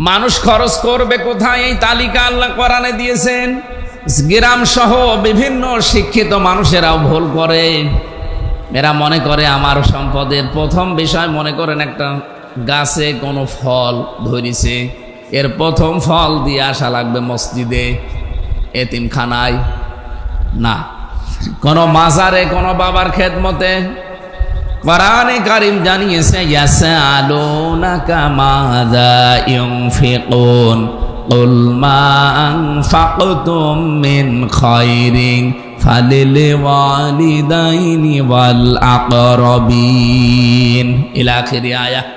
মানুষ খরচ করবে কোথায় এই তালিকা আল্লাহ কোরআনে দিয়েছেন। গ্রাম সহ বিভিন্ন শিক্ষিত মানুষেরাও ভুল করে। এরা মনে করে আমার সম্পদের প্রথম বিষয়, মনে করেন একটা গাছে কোনো ফল ধরেছে, এর প্রথম ফল দিয়ে আসা লাগবে মসজিদে, এতিমখানায় না, কোনো মাজারে, কোনো বাবার খেদমতে। কোরআনে কারীম জানিয়েছে ইয়াসআলুনাকা মাযা ইউনফিকুন কুল মা আনফাকতুম মিন খায়রিন ফালিল ওয়ালিদাইনি ওয়াল আকরাবিন ইলা আখিরি আয়াত।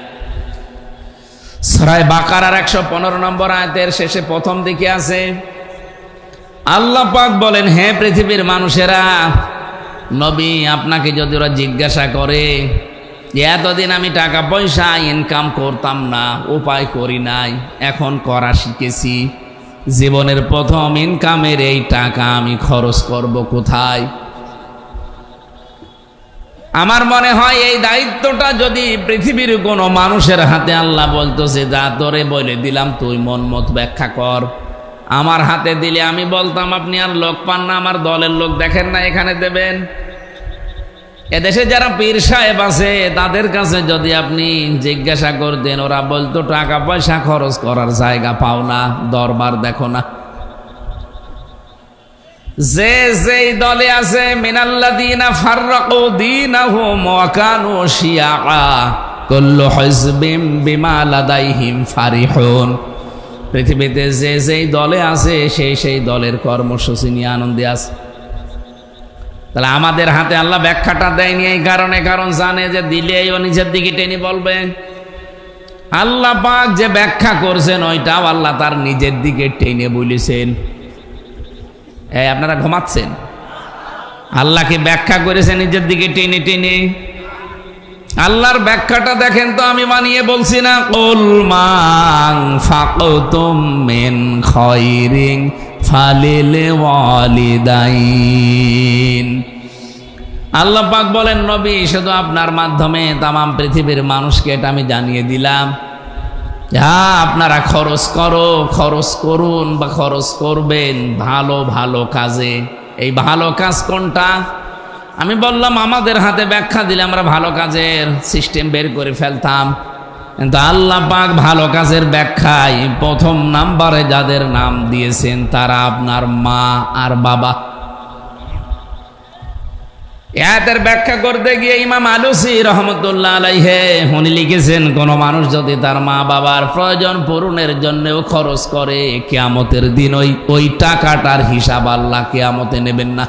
সূরা বাকারার 115 নম্বর আয়াতের শেষে প্রথম দিকে আছে, আল্লাহ পাক বলেন, হে পৃথিবীর মানুষেরা, নবী আপনাকে যদি ওরা জিজ্ঞাসা করে এতদিন আমি টাকা পয়সা ইনকাম করতাম না, উপায় করি নাই, এখন করা শিখেছি, জীবনের প্রথম ইনকামের এই টাকা আমি খরচ করব কোথায়? আমার মনে হয় এই দায়িত্বটা যদি পৃথিবীর কোনো মানুষের হাতে আল্লাহ বলতো যে যা তোরে বলে দিলাম, তুই মন মত ব্যাখ্যা কর, আমার হাতে দিলে আমি বলতাম আপনি আর লোক পান না, আমার দলের লোক দেখেন না, এখানে দেবেন। এদেশে যারা পীর সাহেব আছে তাদের কাছে যদি আপনি জিজ্ঞাসা করতেন, ওরা বলতো টাকা পয়সা খরচ করার জায়গা পাও না, দরবার দেখো না। যে যেই দলে আছে, মিনাল্লাযীনা ফাররাকু দীনাহুম ওয়া কানু শিয়া কুল্লু হিজবিম বিমা লাদাইহিম ফারিহুন। পৃথিবীতে যে যেই দলে আছে সেই দলের কর্মসূচি নিয়ে আনন্দে আছে। তাহলে আমাদের হাতে আল্লাহ ব্যাখ্যাটা দেয়নি এই কারণে, কারণ জানে যে দিলে ও নিজের দিকে টেনে বলবে। আল্লাহ পাক যে ব্যাখ্যা করছেন ওইটাও আল্লাহ তার নিজের দিকে টেনে বলেছেন। এই আপনারা ঘুমাচ্ছেন? আল্লাহকে ব্যাখ্যা করেছেন নিজের দিকে টেনে টেনে। আল্লাহর ব্যাখ্যাটা দেখেন তো, আমি বানিয়ে বলছি না। কুল মা আনফাকতুম মিন খায়রিন ফালিল ওয়ালিদাইন। আল্লাহ পাক বলেন, নবী শুধু আপনার মাধ্যমে তামাম পৃথিবীর মানুষকে এটা আমি জানিয়ে দিলাম, হ্যাঁ আপনারা খরচ করুন বা খরচ করবেন ভালো ভালো কাজে। এই ভালো কাজ কোনটা? আমি বললাম আমাদের হাতে ব্যাখ্যা দিলে আমরা ভালো কাজের সিস্টেম বের করে ফেলতাম, কিন্তু আল্লাহ পাক ভালো কাজের ব্যাখ্যায় প্রথম নাম্বারে যাদের নাম দিয়েছেন তারা আপনার মা আর বাবা। এর ব্যাখ্যা করতে গিয়ে ইমাম আলুসি রহমতুল্লাহ আলাইহি উনি লিখেছেন, কোন মানুষ যদি তার মা বাবার প্রয়োজন পূরণের জন্যও খরচ করে, কিয়ামতের দিন ওই টাকাটার হিসাব আল্লাহ কিয়ামতে নেবেন না।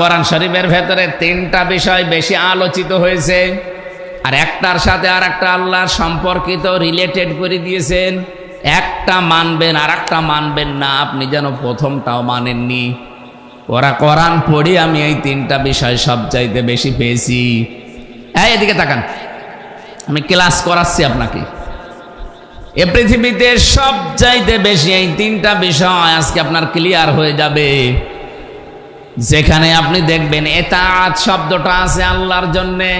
কোরআন শরীফের ভেতরে তিনটা বিষয় বেশি আলোচিত হয়েছে, আর একটার সাথে আর একটা আল্লাহর সম্পর্কিত রিলেটেড করে দিয়েছেন। একটা মানবেন আর একটা মানবেন না, আপনি যেন প্রথমটাও মানেননি। কোরআন পড়ি আমি এই তিনটা বিষয় সবচাইতে বেশি পেয়েছি। এদিকে তাকান, আমি ক্লাস করাচ্ছি আপনাকে। এ পৃথিবীতে সবচাইতে বেশি এই তিনটা বিষয় আজকে আপনার ক্লিয়ার হয়ে যাবে। যেখানে আপনি দেখবেন এতাআত শব্দটা আছে আল্লাহর জন্যে,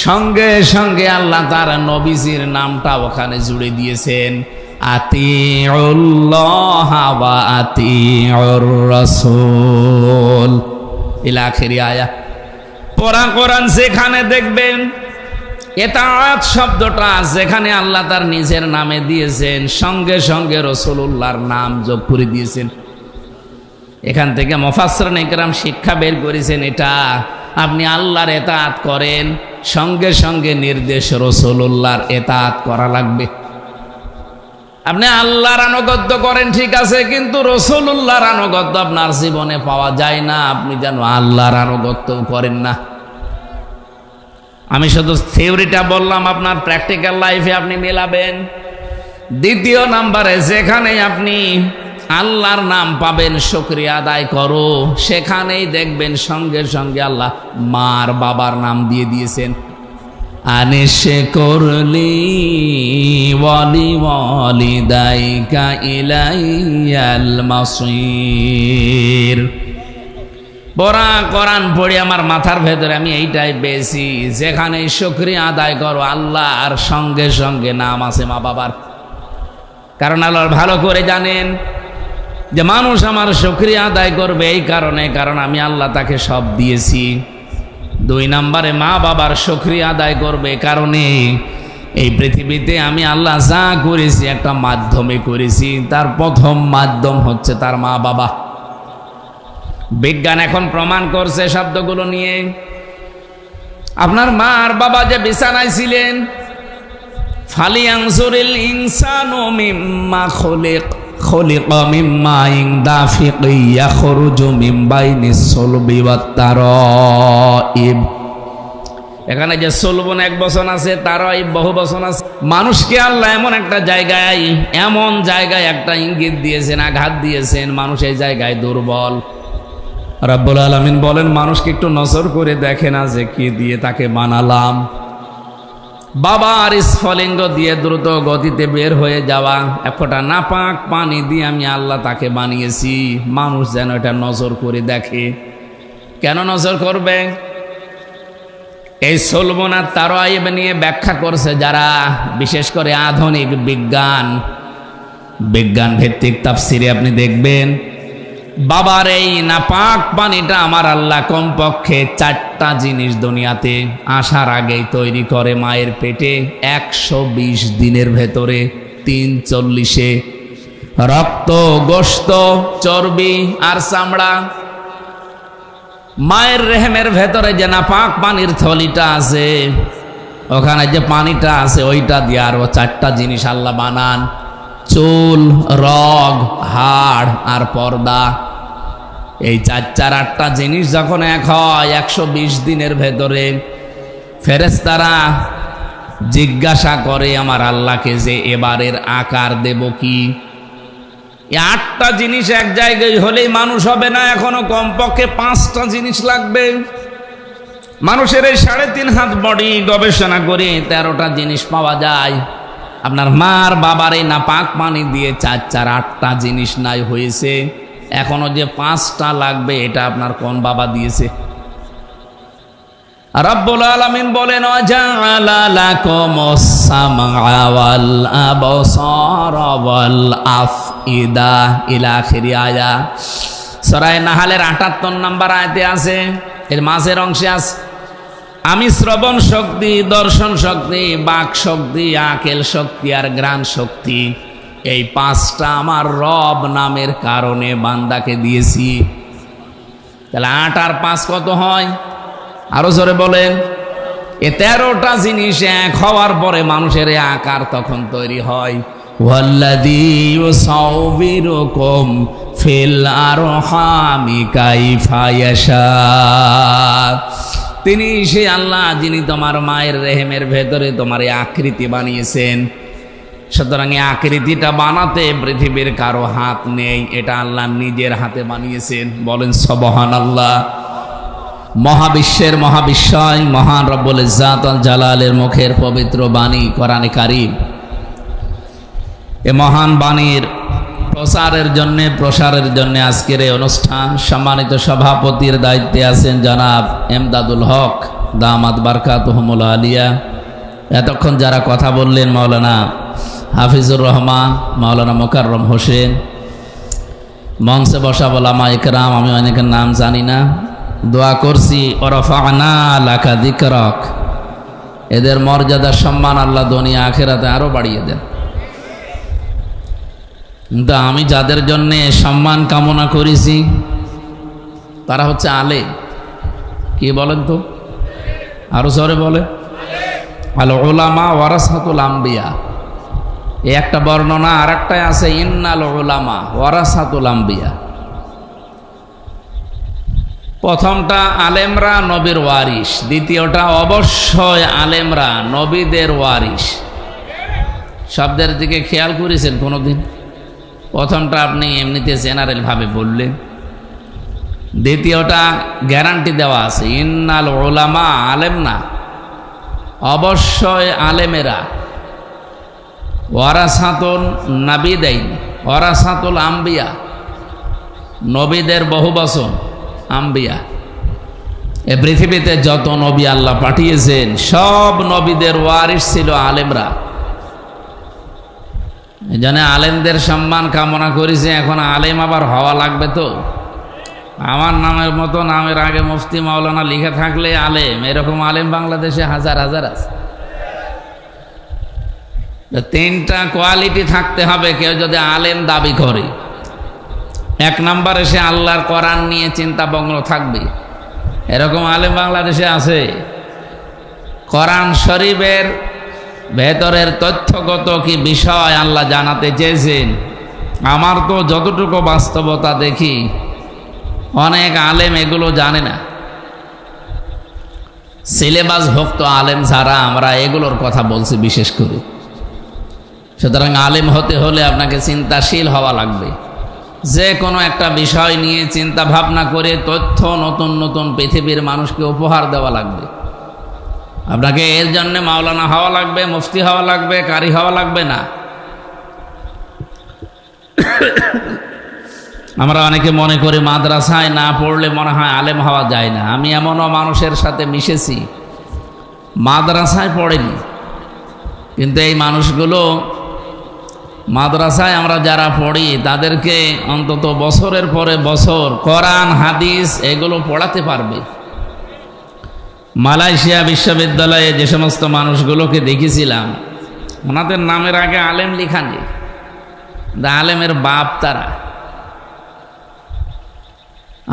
সঙ্গে সঙ্গে আল্লাহ তার নবীজির নামটা ওখানে জুড়ে দিয়েছেন, আতিউল্লাহ ওয়া আতিউর রাসূল ইলা আখিরি আয়াত। কোরআন যেখানে দেখবেন এতাআত শব্দটা যেখানে আল্লাহ তার নিজের নামে দিয়েছেন, সঙ্গে সঙ্গে রাসূলুল্লাহর নাম যোগ করে দিয়েছেন। এখান থেকে মুফাসসিরিন ইকরাম শিক্ষা বের করেছেন, এটা আপনি আল্লাহর এতাআত করেন, সঙ্গে সঙ্গে নির্দেশ রাসূলুল্লাহর এতাআত করা লাগবে। আপনি আল্লাহর আনুগত্য করেন ঠিক আছে, কিন্তু রাসূলুল্লাহর আনুগত্য আপনার জীবনে পাওয়া যায় না, আপনি যেন আল্লাহর আনুগত্য করেন না। আমি শুধু থিওরিটা বললাম, আপনার প্র্যাকটিক্যাল লাইফে আপনি মেলাবেন। দ্বিতীয় নাম্বারে যেখানে আপনি আল্লাহর নাম পাবেন শুকরিয়া আদায় করো, সেখানেই দেখবেন সঙ্গে সঙ্গে আল্লাহ মার বাবার নাম দিয়ে দিয়েছেন, আনিশে করলি ওয়ালি ওয়ালিদাইকা ইলাইয়াল মাসির। পড়া কোরআন পড়ে আমার মাথার ভেতরে আমি এইটাই পেয়েছি, যেখানে শুকরিয়া আদায় করো আল্লাহর সঙ্গে সঙ্গে নাম আছে মা বাবার। কারণ আল্লাহ ভালো করে জানেন যে মানুষ আমার শুকরিয়া আদায় করবে এই কারণে, কারণ আমি আল্লাহ তাকে সব দিয়েছি। 2 নম্বরে মা বাবার শুকরিয়া আদায় করবে কারণে এই পৃথিবীতে আমি আল্লাহ যা করেছি একটা মাধ্যমে করেছি, তার প্রথম মাধ্যম হচ্ছে তার মা বাবা। বিজ্ঞান এখন প্রমাণ করছে শব্দগুলো নিয়ে। আপনার মা আর বাবা যে বিছানায় ছিলেন, ফালিয়ানজুরিল ইনসানু মিম্মা খুলিকা মিম্মা ইন দাফিকি ইয়াখরুজু মিন বাইনিস সুলবি ওয়াত তারাইব। এখানে যে সুলবন 1 বচন আছে, তারাইব বহু বচন আছে। মানুষকে আল্লাহ এমন একটা জায়গায়, এমন জায়গায় একটা ইঙ্গিত দিয়েছেন, আঘাত দিয়েছেন, মানুষ এই জায়গায় দুর্বল। রাব্বুল আলামিন বলেন মানুষকে একটু নজর করে দেখে না যে কি দিয়ে তাকে বানালাম। বাবার স্ফলিঙ্গ দিয়ে দ্রুত গতিতে বের হয়ে যাওয়া, এক ফোঁটা নাপাক পানি দিয়ে আমি আল্লাহ তাকে বানিয়েছি। মানুষ যেন এটা নজর করে দেখে। কেন নজর করবে? এই সুলবন আর তারাইব নিয়ে ব্যাখ্যা করছে যারা, বিশেষ করে আধুনিক বিজ্ঞান ভিত্তিক তাফসিরে আপনি দেখবেন বাবার এই নাপাক পানিটা আমার আল্লাহ কমপক্ষে 4টা জিনিস দুনিয়াতে আসার আগেই তৈরি করে মায়ের পেটে 120 দিনের ভেতরে। 340-এ রক্ত, গোশত, চর্বি আর চামড়া। মায়ের রেহেমের ভেতরে যে নাপাক পানির থলিটা আছে, ওখানে যে পানিটা আছে ওইটা দিয়ে আরো 4টা জিনিস আল্লাহ বানান। চুল, রগ, হাড় আর পর্দা। এই 4-8টা জিনিস যখন এক হয় 120 দিনের ভেতরে, ফেরেশতারা জিজ্ঞাসা করে আমার আল্লাহকে যে এবারের আকার দেব কি? এই 8টা জিনিস এক জায়গায় হলেই মানুষ হবে না, এখনো কমপক্ষে 5টা জিনিস লাগবে। মানুষের এই 3.5 হাত বডি গবেষণা করে 13টা জিনিস পাওয়া যায়। আপনার মার বাবার এই নাপাক পানি দিয়ে 8টা জিনিস নাই হয়েছে, এখনো যে 5টা লাগবে এটা আপনার কোন বাবা দিয়েছে? রাব্বুল আলামিন বলেন ওয়াজাআলা লাকুমুস সামআ ওয়াল আবসারা ওয়াল আফইদা ইলা আখিরি আয়া। সূরা নাহলের 78 নম্বর আয়াতে আছে, এর মাঝের অংশে আছে আমি শ্রবণ শক্তি, দর্শন শক্তি, বাক শক্তি, আকেল শক্তি আর ঘ্রাণ শক্তি, এই 5টা আমার রব নামের কারণে বান্দাকে দিয়েছি। তাহলে 8 আর 5 কত হয়? আরো জোরে বলেন। এ 13টা জিনিস এক হওয়ার পরে মানুষের আকার তখন তৈরি হয়। ওয়াল্লাযী ইউসাউবিরুকুম ফিল আরহামি কাইফা ইয়াশা। তিনি সেই আল্লাহ যিনি তোমার মায়ের রেহেমের ভেতরে তোমার এই আকৃতি বানিয়েছেন। সুতরাং এই আকৃতিটা বানাতে পৃথিবীর কারো হাত নেই, এটা আল্লাহ নিজের হাতে বানিয়েছেন। বলেন সুবহানাল্লাহ। মহাবিশ্বের মহাবিশ্বয় মহান রব্বুল ইজ্জাত ওয়াল জালালের মুখের পবিত্র বাণী কোরআনে কারীম, এ মহান বাণীর প্রসারের জন্য আজকের এই অনুষ্ঠান সম্মানিত সভাপতির দায়িত্বে আছেন জনাব এমদাদুল হক দামাত বারকাতুহুমুল আলিয়া। এতক্ষণ যারা কথা বললেন মাওলানা হাফিজুর রহমান, মাওলানা মোকাররম হোসেন, মঞ্চে বসা ওলামা ইকরাম, আমি অনেকের নাম জানি না, দোয়া করছি ওয়ারাফা'না লাকা যিকরাক, এদের মর্যাদা সম্মান আল্লাহ দুনিয়া আখিরাতে আরো বাড়িয়ে দেন। কিন্তু আমি যাদের জন্য সম্মান কামনা করেছি তারা হচ্ছে আলেম। কি বলেন তো? আরো জোরে বলে। আল উলামা ওয়ারাসাতুল আম্বিয়া, এই একটা বর্ণনা, আর একটাই আছে ইন্নাল উলামা ওয়ারাসাতুল আম্বিয়া। প্রথমটা আলেমরা নবীর ওয়ারিস, দ্বিতীয়টা অবশ্যই আলেমরা নবীদের ওয়ারিস। শব্দের দিকে খেয়াল করেছেন কোনোদিন? প্রথমটা আপনি এমনিতে জেনারেল ভাবে বললেন, দ্বিতীয়টা গ্যারান্টি দেওয়া আছে ইন্নাল উলামা, আলেম না, অবশ্যই আলেমেরা, ওয়ারাসাতুল নাবিদাইন, ওয়ারাসাতুল আম্বিয়া, নবীদের বহু বচন আম্বিয়া। এ পৃথিবীতে যত নবী আল্লাহ পাঠিয়েছেন সব নবীদের ওয়ারিস ছিল আলেমরা। এই জন্য আলেমদের সম্মান কামনা করেছে। এখন আলেম আবার হওয়া লাগবে তো। আমার নামের মতো নামের আগে মুফতি মাওলানা লিখে থাকলে আলেম, এরকম আলেম বাংলাদেশে হাজার হাজার আছে। তিনটা কোয়ালিটি থাকতে হবে কেউ যদি আলেম দাবি করে। এক নম্বরে সে আল্লাহর কোরআন নিয়ে চিন্তামগ্ন থাকবে, এরকম আলেম বাংলাদেশে আছে। কোরআন শরীফের ভেতরের তথ্যগত কি বিষয় আল্লাহ জানাতে চেয়েছেন, আমার তো যতটুকু বাস্তবতা দেখি অনেক আলেম এগুলো জানে না। সিলেবাস ভুক্ত আলেম যারা, আমরা এগুলোর কথা বলছি বিশেষ করে। সুতরাং আলেম হতে হলে আপনাকে চিন্তাশীল হওয়া লাগবে, যে কোনো একটা বিষয় নিয়ে চিন্তা ভাবনা করে তথ্য নতুন নতুন পৃথিবীর মানুষকে উপহার দেওয়া লাগবে। আপনাকে এর জন্য মাওলানা হওয়া লাগবে, মুফতি হওয়া লাগবে, কারি হওয়া লাগবে না। আমরা অনেকে মনে করি মাদ্রাসায় না পড়লে মনে হয় আলেম হওয়া যায় না। আমি এমনও মানুষের সাথে মিশেছি মাদ্রাসায় পড়েনি, কিন্তু এই মানুষগুলো মাদ্রাসায় আমরা যারা পড়ি তাদেরকে অন্তত বছরের পরে বছর কোরআন হাদিস এগুলো পড়াতে পারবে। মালয়েশিয়া বিশ্ববিদ্যালয়ে যে সমস্ত মানুষগুলোকে দেখেছিলাম, ওনাদের নামের আগে আলেম লেখা নেই, আলেমের বাপ তারা।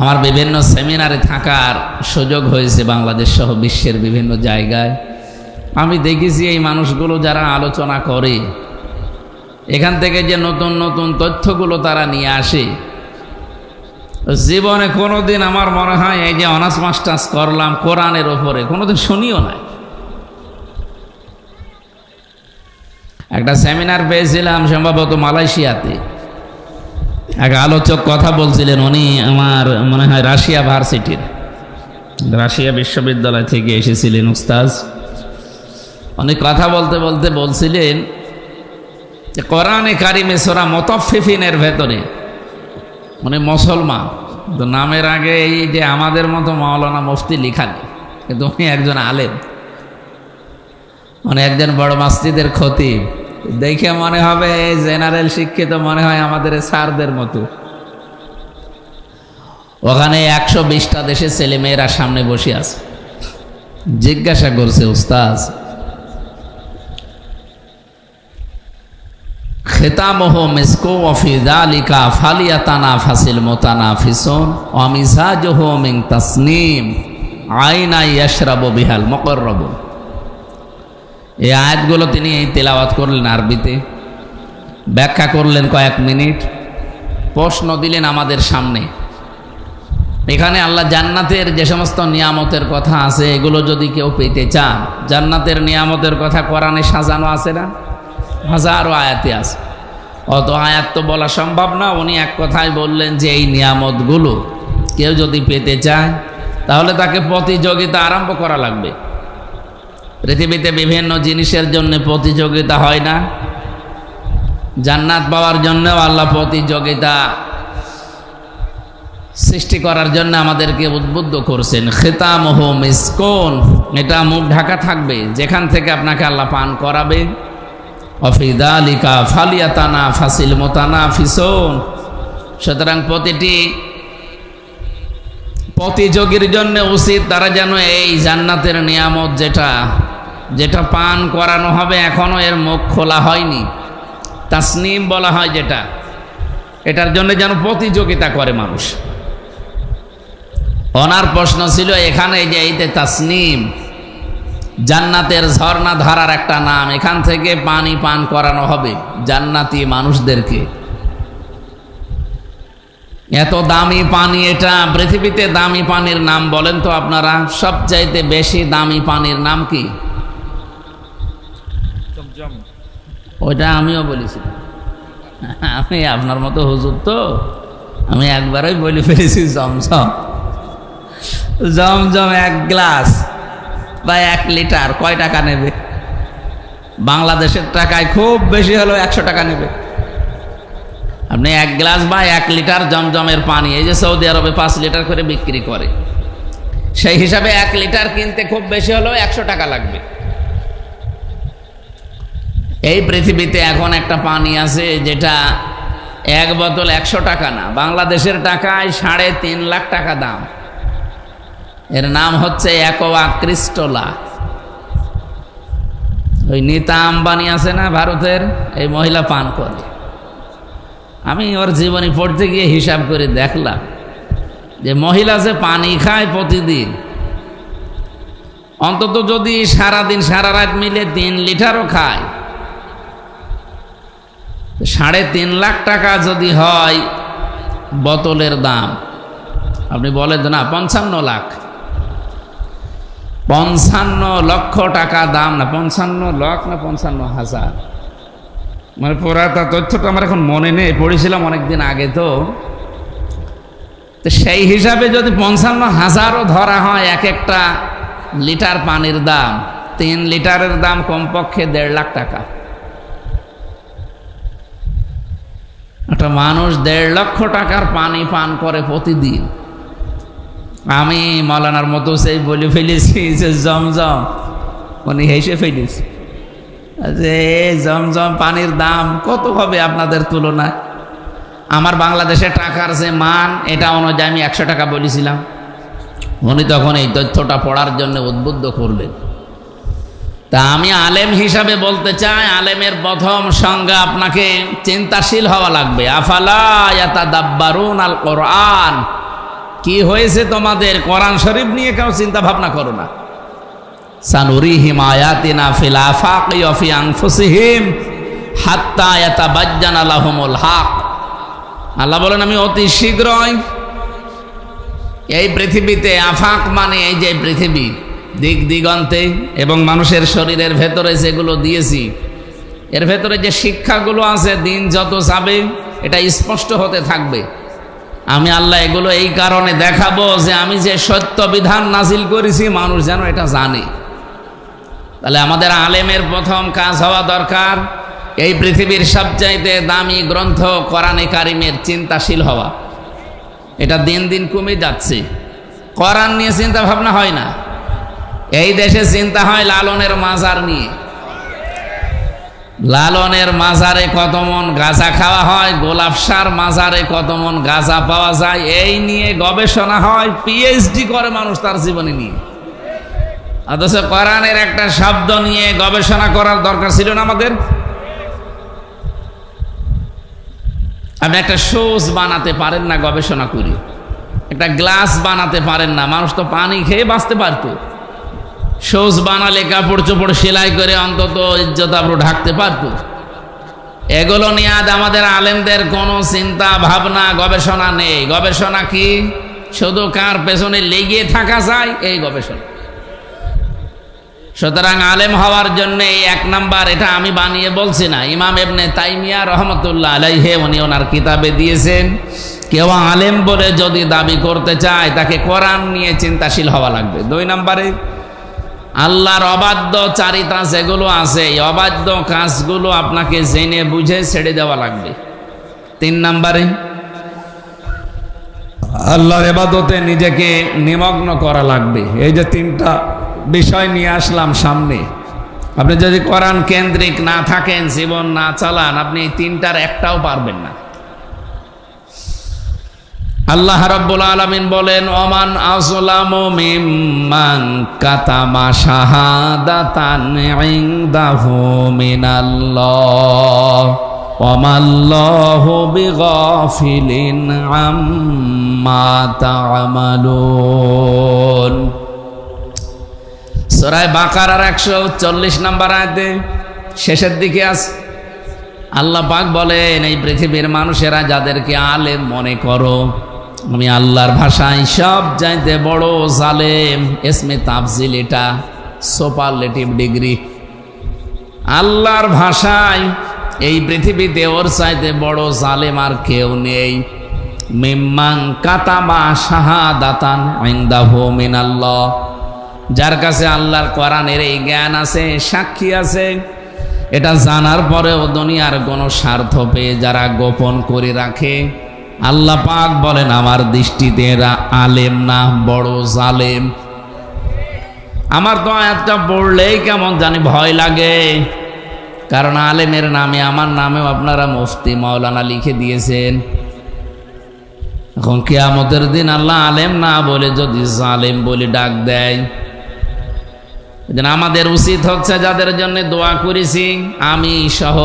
আমার বিভিন্ন সেমিনারে থাকার সুযোগ হয়েছে বাংলাদেশ সহ বিশ্বের বিভিন্ন জায়গায়। আমি দেখেছি এই মানুষগুলো যারা আলোচনা করে, এখান থেকে যে নতুন নতুন তথ্যগুলো তারা নিয়ে আসে, জীবনে কোনোদিন আমার মনে হয় এই যে অনার্স মাস্টার্স করলাম কোরআনের ওপরে, কোনোদিন শুনিও নাই। একটা সেমিনার পেয়েছিলাম সম্ভবত মালয়েশিয়াতে, এক আলোচক কথা বলছিলেন, উনি আমার মনে হয় রাশিয়া ভার্সিটির, রাশিয়া বিশ্ববিদ্যালয় থেকে এসেছিলেন উস্তাজ। উনি কথা বলতে বলতে বলছিলেন যে কোরআনে কারিমে সূরা মুতাফফিফিনের ভেতরে, মানে মুসলমান তো নামের আগে এই যে আমাদের মতো মাওলানা মুফতি লেখা নেই, কিন্তু উনি একজন আলেম, মানে একজন বড় মসজিদের খতিব। দেখে মনে হবে জেনারেল শিক্ষিত, মনে হয় আমাদের স্যারদের মতো। ওখানে 120টা দেশের ছেলে মেয়েরা সামনে বসে আছে। জিজ্ঞাসা করছে, উস্তাজ খিতামুহু মিসকু ওয়া ফি যালিকা ফালিয়াতানাফাসিল মুতানাফিসুন ওয়া মিজাজুহু মিন তাসনিম আইনা ইয়াশরাবু বিহাল মুকাররাবুন। এই আয়াতগুলো তিনি তেলাওয়াত করলেন আরবিতে, ব্যাখ্যা করলেন কয়েক মিনিট, প্রশ্ন দিলেন আমাদের সামনে। এখানে আল্লাহ জান্নাতের যে সমস্ত নিয়ামতের কথা আছে, এগুলো যদি কেউ পেতে চান, জান্নাতের নিয়ামতের কথা কোরআনে সাজানো আছে না, হাজারো আয়াতে আছে। অত আয়াত তো বলা সম্ভব না। উনি এক কথায় বললেন যে এই নিয়ামতগুলো কেউ যদি পেতে চায় তাহলে তাকে প্রতিযোগিতা আরম্ভ করা লাগবে। পৃথিবীতে বিভিন্ন জিনিসের জন্য প্রতিযোগিতা হয় না, জান্নাত পাওয়ার জন্যও আল্লাহ প্রতিযোগিতা সৃষ্টি করার জন্য আমাদেরকে উদ্বুদ্ধ করছেন। খিতামুহু মিসকুন, এটা মুখ ঢাকা থাকবে, যেখান থেকে আপনাকে আল্লাহ পান করাবে। ওয়া ফি যালিকা ফালিয়াতানাফাসিল মুতানাফিসুন, সুতরাং প্রতিটি প্রতিযোগীর জন্য উচিত তারা যেন এই জান্নাতের নিয়ামত যেটা পান করানো হবে, এখনো এর মুখ খোলা হয়নি, তাসনিম বলা হয় যেটা, এটার জন্য যেন প্রতিযোগিতা করে মানুষ। ওনার প্রশ্ন ছিল এখানে যে এইতে তাসনিম জান্নাতের ঝর্ণা ধারার একটা নাম, এখান থেকে পানি পান করানো হবে জান্নাতি মানুষদেরকে। এত দামি পানি, এটা পৃথিবীতে দামি পানির নাম বলেন তো আপনারা, সবচাইতে বেশি দামি পানির নাম কি? ওইটা আমিও বলেছি, আমি আপনার মতো হুজুর তো, আমি একবারই বলে ফেলেছি জমজম। জমজম 1 গ্লাস বা 1 লিটার কয় টাকা নেবে? বাংলাদেশের টাকায় খুব বেশি হলেও 100 টাকা নেবে। আপনি 1 গ্লাস বা 1 লিটার জমজমের পানি, এই যে সৌদি আরবে 5 লিটার করে বিক্রি করে, সেই হিসাবে 1 লিটার কিনতে খুব বেশি হলেও 100 টাকা লাগবে। এই পৃথিবীতে এখন একটা পানি আছে যেটা 1 বোতল 100 টাকা না, বাংলাদেশের টাকায় 3.5 লাখ টাকা দাম। এর নাম হচ্ছে অ্যাকোয়া ক্রিস্টোলা। ওই নীতা আম্বানি আছে না ভারতের, এই মহিলা পান করে। আমি ওর জীবনী পড়তে গিয়ে হিসাব করে দেখলাম যে মহিলা যে পানি খায় প্রতিদিন, অন্তত যদি সারাদিন সারা রাত মিলে 3 লিটারও খায়, 3.5 লাখ টাকা যদি হয় বোতলের দাম, আপনি বলেন না 55 লাখ, 55 লক্ষ টাকা দাম, না 55 লাখ না 55,000, মানে পুরাটা তথ্যটা আমার এখন মনে নেই, পড়েছিলাম অনেকদিন আগে। তো সেই হিসাবে যদি 55,000ও ধরা হয় এক একটা লিটার পানির দাম, 3 লিটারের দাম কমপক্ষে 1.5 লাখ টাকা। একটা মানুষ 1.5 লক্ষ টাকার পানি পান করে প্রতিদিন। আমি মৌলানার মতো সেই বলে ফেলেছি যে জমজম, উনি হেসে ফেলেছি যে জমজম পানির দাম কত হবে আপনাদের তুলনায়। আমার বাংলাদেশের টাকার যে মান, এটা অনুযায়ী আমি 100 টাকা বলেছিলাম। উনি তখন এই তথ্যটা পড়ার জন্য উদ্বুদ্ধ করলেন। তা আমি আলেম হিসাবে বলতে চাই, আলেমের প্রথম সংজ্ঞা আপনাকে চিন্তাশীল হওয়া লাগবে। আফালা ইয়াতাদাব্বারুন আল কোরআন, কি হয়েছে তোমাদের? কোরআন শরীফ নিয়ে কেউ চিন্তা ভাবনা করো না। সানুরিহিম আয়াতিনা ফিল আফাকি ওয়া ফি আনফুসিহিম হাত্তা ইয়াতাবাজ্জানা লাহুমুল হক। আল্লাহ বলেন আমি অতি শীঘ্রই এই পৃথিবীতে, আফাক মানে এই যে পৃথিবী, দিক দিগন্তে এবং মানুষের শরীরের ভেতরে যেগুলো দিয়েছি, এর ভেতরে যে শিক্ষাগুলো আছে, দিন যত যাবে এটা স্পষ্ট হতে থাকবে। আমি আল্লাহ এগুলো এই কারণে দেখাবো যে আমি যে সত্য বিধান নাজিল করেছি মানুষ যেন এটা জানে। তাহলে আমাদের আলেমের প্রথম কাজ হওয়া দরকার এই পৃথিবীর সবচাইতে দামি গ্রন্থ কোরআনে কারিমের চিন্তাশীল হওয়া। এটা দিন দিন কমে যাচ্ছে। কোরআন নিয়ে চিন্তা ভাবনা হয় না। এই দেশে চিন্তা হয় লালনের মাজার নিয়ে। লালনের মাজারে কত মন গাঁজা খাওয়া হয়, গোলাপশার মাজারে কত মন গাঁজা পাওয়া যায়, এই নিয়ে গবেষণা হয়। পিএইচডি করে মানুষ তার জীবনে নিয়ে। অথচ কোরআনের একটা শব্দ নিয়ে গবেষণা করার দরকার ছিল না আমাদের? আপনি একটা শোজ বানাতে পারেন না গবেষণা করে, একটা গ্লাস বানাতে পারেন না, মানুষ তো পানি খেয়ে বাঁচতে পারতো। শোজ বানালে কাপড় চোপড় সেলাই করে অন্তত ইজ্জত আবরু ঢাকতে পারতো। এগুলো নিয়ে আজ আমাদের আলেমদের কোনো চিন্তা ভাবনা গবেষণা নেই। গবেষণা কি? শুধু কার পেছনে লেগে থাকা যায়, এই গবেষণা। সুতরাং আলেম হওয়ার জন্য এই 1 নাম্বার, এটা আমি বানিয়ে বলছি না, ইমাম ইবনে তাইমিয়া রহমতুল্লাহ আলাইহি উনি ওনার কিতাবে দিয়েছেন। কেউ আলেম বলে যদি দাবি করতে চায় তাকে কোরআন নিয়ে চিন্তাশীল হওয়া লাগবে। 2 নম্বরে আল্লাহর অবাধ্য চারিতা যেগুলো আছে, এই অবাধ্য কাজগুলো আপনাকে জেনে বুঝে ছেড়ে দেওয়া লাগবে। 3 নম্বরে আল্লাহর ইবাদতে নিজেকে নিমগ্ন করা লাগবে। এই যে 3টা বিষয় নিয়ে আসলাম সামনে, আপনি যদি কোরআন কেন্দ্রিক না থাকেন, জীবন না চালান, আপনি এই 3টার একটাও পারবেন না। আল্লাহ রাব্বুল আলামিন বলেন, ওমান আযলামু মিম্মান কাতামা শাহাদাতান ইনদাহু মিনাল্লাহ ওয়া মাল্লাহু বিগাফিলিন আম্মা তা'মালুন। সূরা বাকারার 140 নম্বর আয়াতে শেষের দিকে আছে আল্লাহ পাক বলেন, এই পৃথিবীর মানুষেরা যাদেরকে আলেম মনে করো, আমি আল্লাহর ভাষায় সব চাইতে বড় জালেম। ইসমে তাফজিল, এটা সুপারলেটিভ ডিগ্রি। আল্লাহর ভাষায় এই পৃথিবীতে ওর চাইতে বড় জালেম আর কেউ নেই। মিম্মান কাতামা শাহাদাতান ইনদাহু মিনাল্লাহ, যার কাছে আল্লাহর কোরআনের এই জ্ঞান আছে, সাক্ষী আছে, এটা জানার পরেও দুনিয়ার কোনো স্বার্থ পেয়ে যারা গোপন করে রাখে, আল্লাহ পাক বলেন আমার দৃষ্টিতে এরা আলেম না, বড় জালেম। আমার তো আয়াতটা পড়লেই কেমন জানি ভয় লাগে, কারণ আলেমের নামে আমার নামেও আপনারা মুফতি মাওলানা লিখে দিয়েছেন। এখন কিয়ামতের দিন আল্লাহ আলেম না বলে যদি জালেম বলে ডাক দেয়, আমাদের উচিত হচ্ছে যাদের জন্য দোয়া করেছি আমি সহ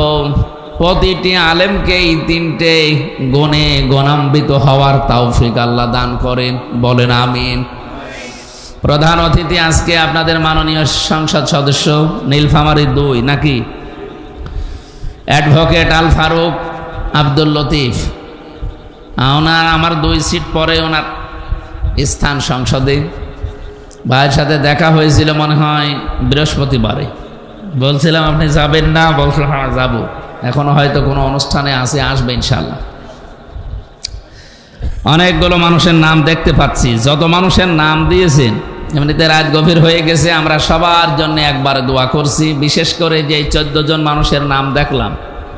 প্রতিটি আলেমকে এই তিনটে গুণে গুণান্বিত হওয়ার তৌফিক আল্লাহ দান করেন, বলেন আমিন। প্রধান অতিথি আজকে আপনাদের মাননীয় সংসদ সদস্য নীলফামারী 2 নাকি অ্যাডভোকেট আল ফারুক আব্দুল লতিফ, ওনার আমার 2 সিট পরে ওনার স্থান সংসদে। ভাইয়ের সাথে দেখা হয়েছিল মনে হয় বৃহস্পতিবারে, বলছিলাম আপনি যাবেন না, বলছিলাম হ্যাঁ যাবো, এখনো হয়তো কোনো অনুষ্ঠানে আসবে ইনশাল্লাহ। অনেকগুলো মানুষের নাম দেখতে পাচ্ছি, যত মানুষের নাম দিয়েছেন এমনিতে রাত গভীর হয়ে গেছে, আমরা সবার জন্য একবার দোয়া করছি। বিশেষ করে যে 14 জন মানুষের নাম দেখলাম,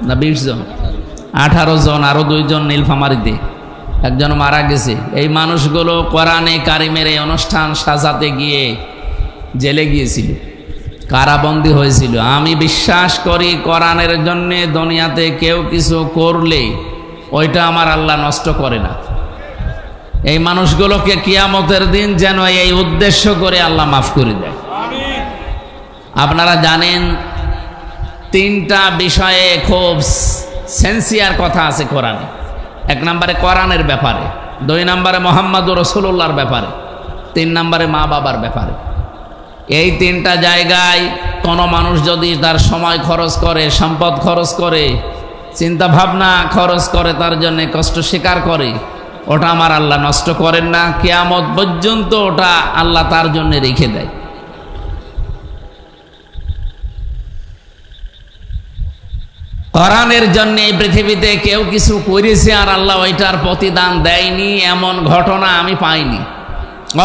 না 20 জন, 18 জন, আরো 2 জন নীলফামারীতে একজন মারা গেছে। এই মানুষগুলো কোরআনে কারিমের এই অনুষ্ঠান সাজাতে গিয়ে জেলে গিয়েছিল, কারাবন্দী হয়েছিল। আমি বিশ্বাস করি কোরআনের জন্য দুনিয়াতে কেউ কিছু করলে ওইটা আমার আল্লাহ নষ্ট করে না। এই মানুষগুলোকে কিয়ামতের দিন যেন এই উদ্দেশ্য করে আল্লাহ মাফ করে দেয়। আপনারা জানেন 3টা বিষয়ে খুব সেন্সিয়ার কথা আছে কোরআনে। 1 নম্বরে কোরআনের ব্যাপারে, 2 নম্বরে মুহাম্মদুর রাসূলুল্লাহর ব্যাপারে, 3 নম্বরে মা বাবার ব্যাপারে। এই 3টা জায়গায় কোনো মানুষ যদি তার সময় খরচ করে, সম্পদ খরচ করে, চিন্তা ভাবনা খরচ করে, তার জন্য কষ্ট স্বীকার করে, ওটা আমার আল্লাহ নষ্ট করেন না, কিয়ামত পর্যন্ত ওটা আল্লাহ তার জন্য রেখে দেয়। কোরআনের জন্য এই পৃথিবীতে কেউ কিছু করেছে আর আল্লাহ ওইটার প্রতিদান দেয়নি, এমন ঘটনা আমি পাইনি।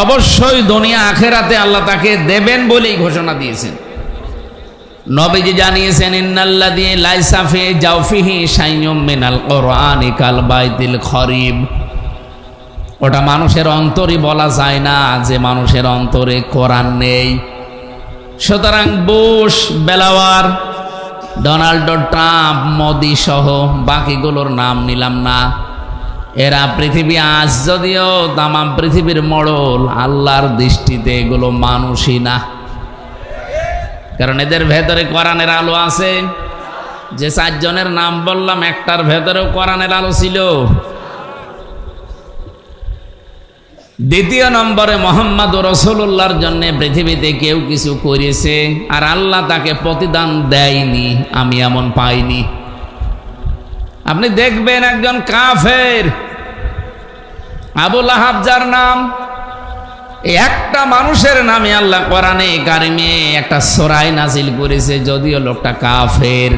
অবশ্যই দুনিয়া আখেরাতে আল্লাহ তাকে দেবেন বলেই ঘোষণা দিয়েছেন। নবীজি জানিয়েছেন ইন্নাল্লাযী লাইসা ফি জাওফিহি শাইউম মিনাল কুরআনি কাল বাইতিল খরিব। ওটা মানুষের অন্তরই বলা যায় না যে মানুষের অন্তরে কোরআন নেই। সুতরাং বুশ, বেলাওয়ার, ডোনাল্ড ট্রাম্প, মোদি সহ বাকিগুলোর নাম নিলাম না, এরা পৃথিবী আজ যদিও তামাম পৃথিবীর মোড়ল, আল্লাহর দৃষ্টিতে এগুলো মানুষই না। কারণ এদের ভেতরে কোরআনের আলো আছে। যে 4 জনের নাম বললাম, একটার ভেতরেও কোরআনের আলো ছিল। 2 নম্বরে মুহাম্মদুর রাসূলুল্লাহর জন্য পৃথিবীতে কেউ কিছু করেছে আর আল্লাহ তাকে প্রতিদান দেয়নি, আমি এমন পাইনি। আপনি দেখবেন একজন কাফের, আবু লাহাব যার নাম, একটা মানুষের নামে আল্লাহ কোরআনে কারিমে একটা সূরা নাজিল করেছে, যদিও লোকটা কাফের।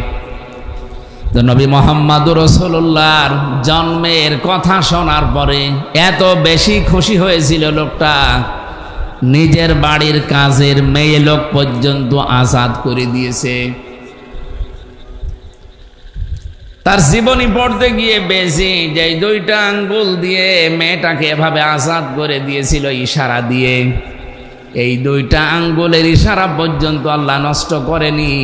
তো নবী মুহাম্মদুর রাসূলুল্লাহর জন্মের কথা শোনার পরে এত বেশি খুশি হয়েছিল লোকটা, নিজের বাড়ির কাজের মেয়ে লোক পর্যন্ত আজাদ করে দিয়েছে। তার জীবনী পড়তে গিয়ে বেশি যে 2টা আঙ্গুল দিয়ে মেয়েটাকে এভাবে আজাদ করে দিয়েছিল ইশারা দিয়ে, এই 2টা আঙ্গুলের ইশারা পর্যন্ত আল্লাহ নষ্ট করেনি।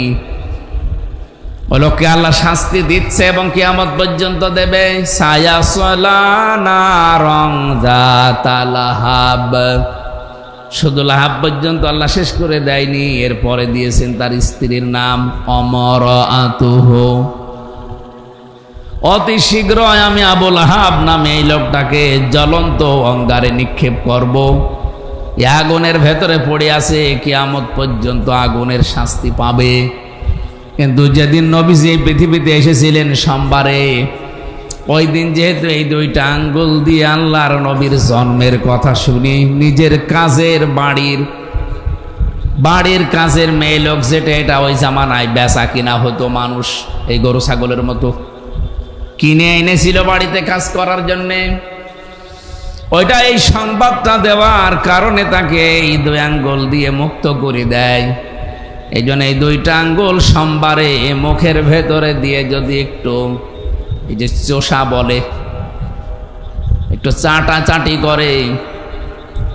ও লোককে আল্লাহ শাস্তি দিচ্ছে এবং কিয়ামত পর্যন্ত দেবে। সায়াসলা নারং যাতা লাহাব, শুধু লাহাব পর্যন্ত আল্লাহ শেষ করে দেয়নি, এরপরে দিয়েছেন তার স্ত্রীর নাম অমরআতুহু। অতি শীঘ্রই আমি আবু লাহাব নামে এই লোকটাকে জ্বলন্ত অঙ্গারে নিক্ষেপ করব। এই আগুনের ভেতরে পড়ে আছে, কিয়ামত পর্যন্ত আগুনের শাস্তি পাবে। কিন্তু যেদিন নবীজি এই পৃথিবীতে এসেছিলেন সোমবারে, ওই দিন যেহেতু এই 2টা আঙ্গুল দিয়ে আল্লাহর নবীর জন্মের কথা শুনি, নিজের কাজের বাড়ির কাজের মেয়ে লোক, যেটা এটা ওই জামানায় বেচা কিনা হতো, মানুষ এই গরু ছাগলের মতো কিনে এনেছিল বাড়িতে কাজ করার জন্যে, ওইটা এই সংবাদটা দেওয়ার কারণে তাকে এই 2 আঙ্গুল দিয়ে মুক্ত করে দেয়। এই জন্য এই 2টা আঙ্গুল সোমবারে মুখের ভেতরে দিয়ে যদি একটু এই যে চোষা বলে, একটু চাটাচাটি করে,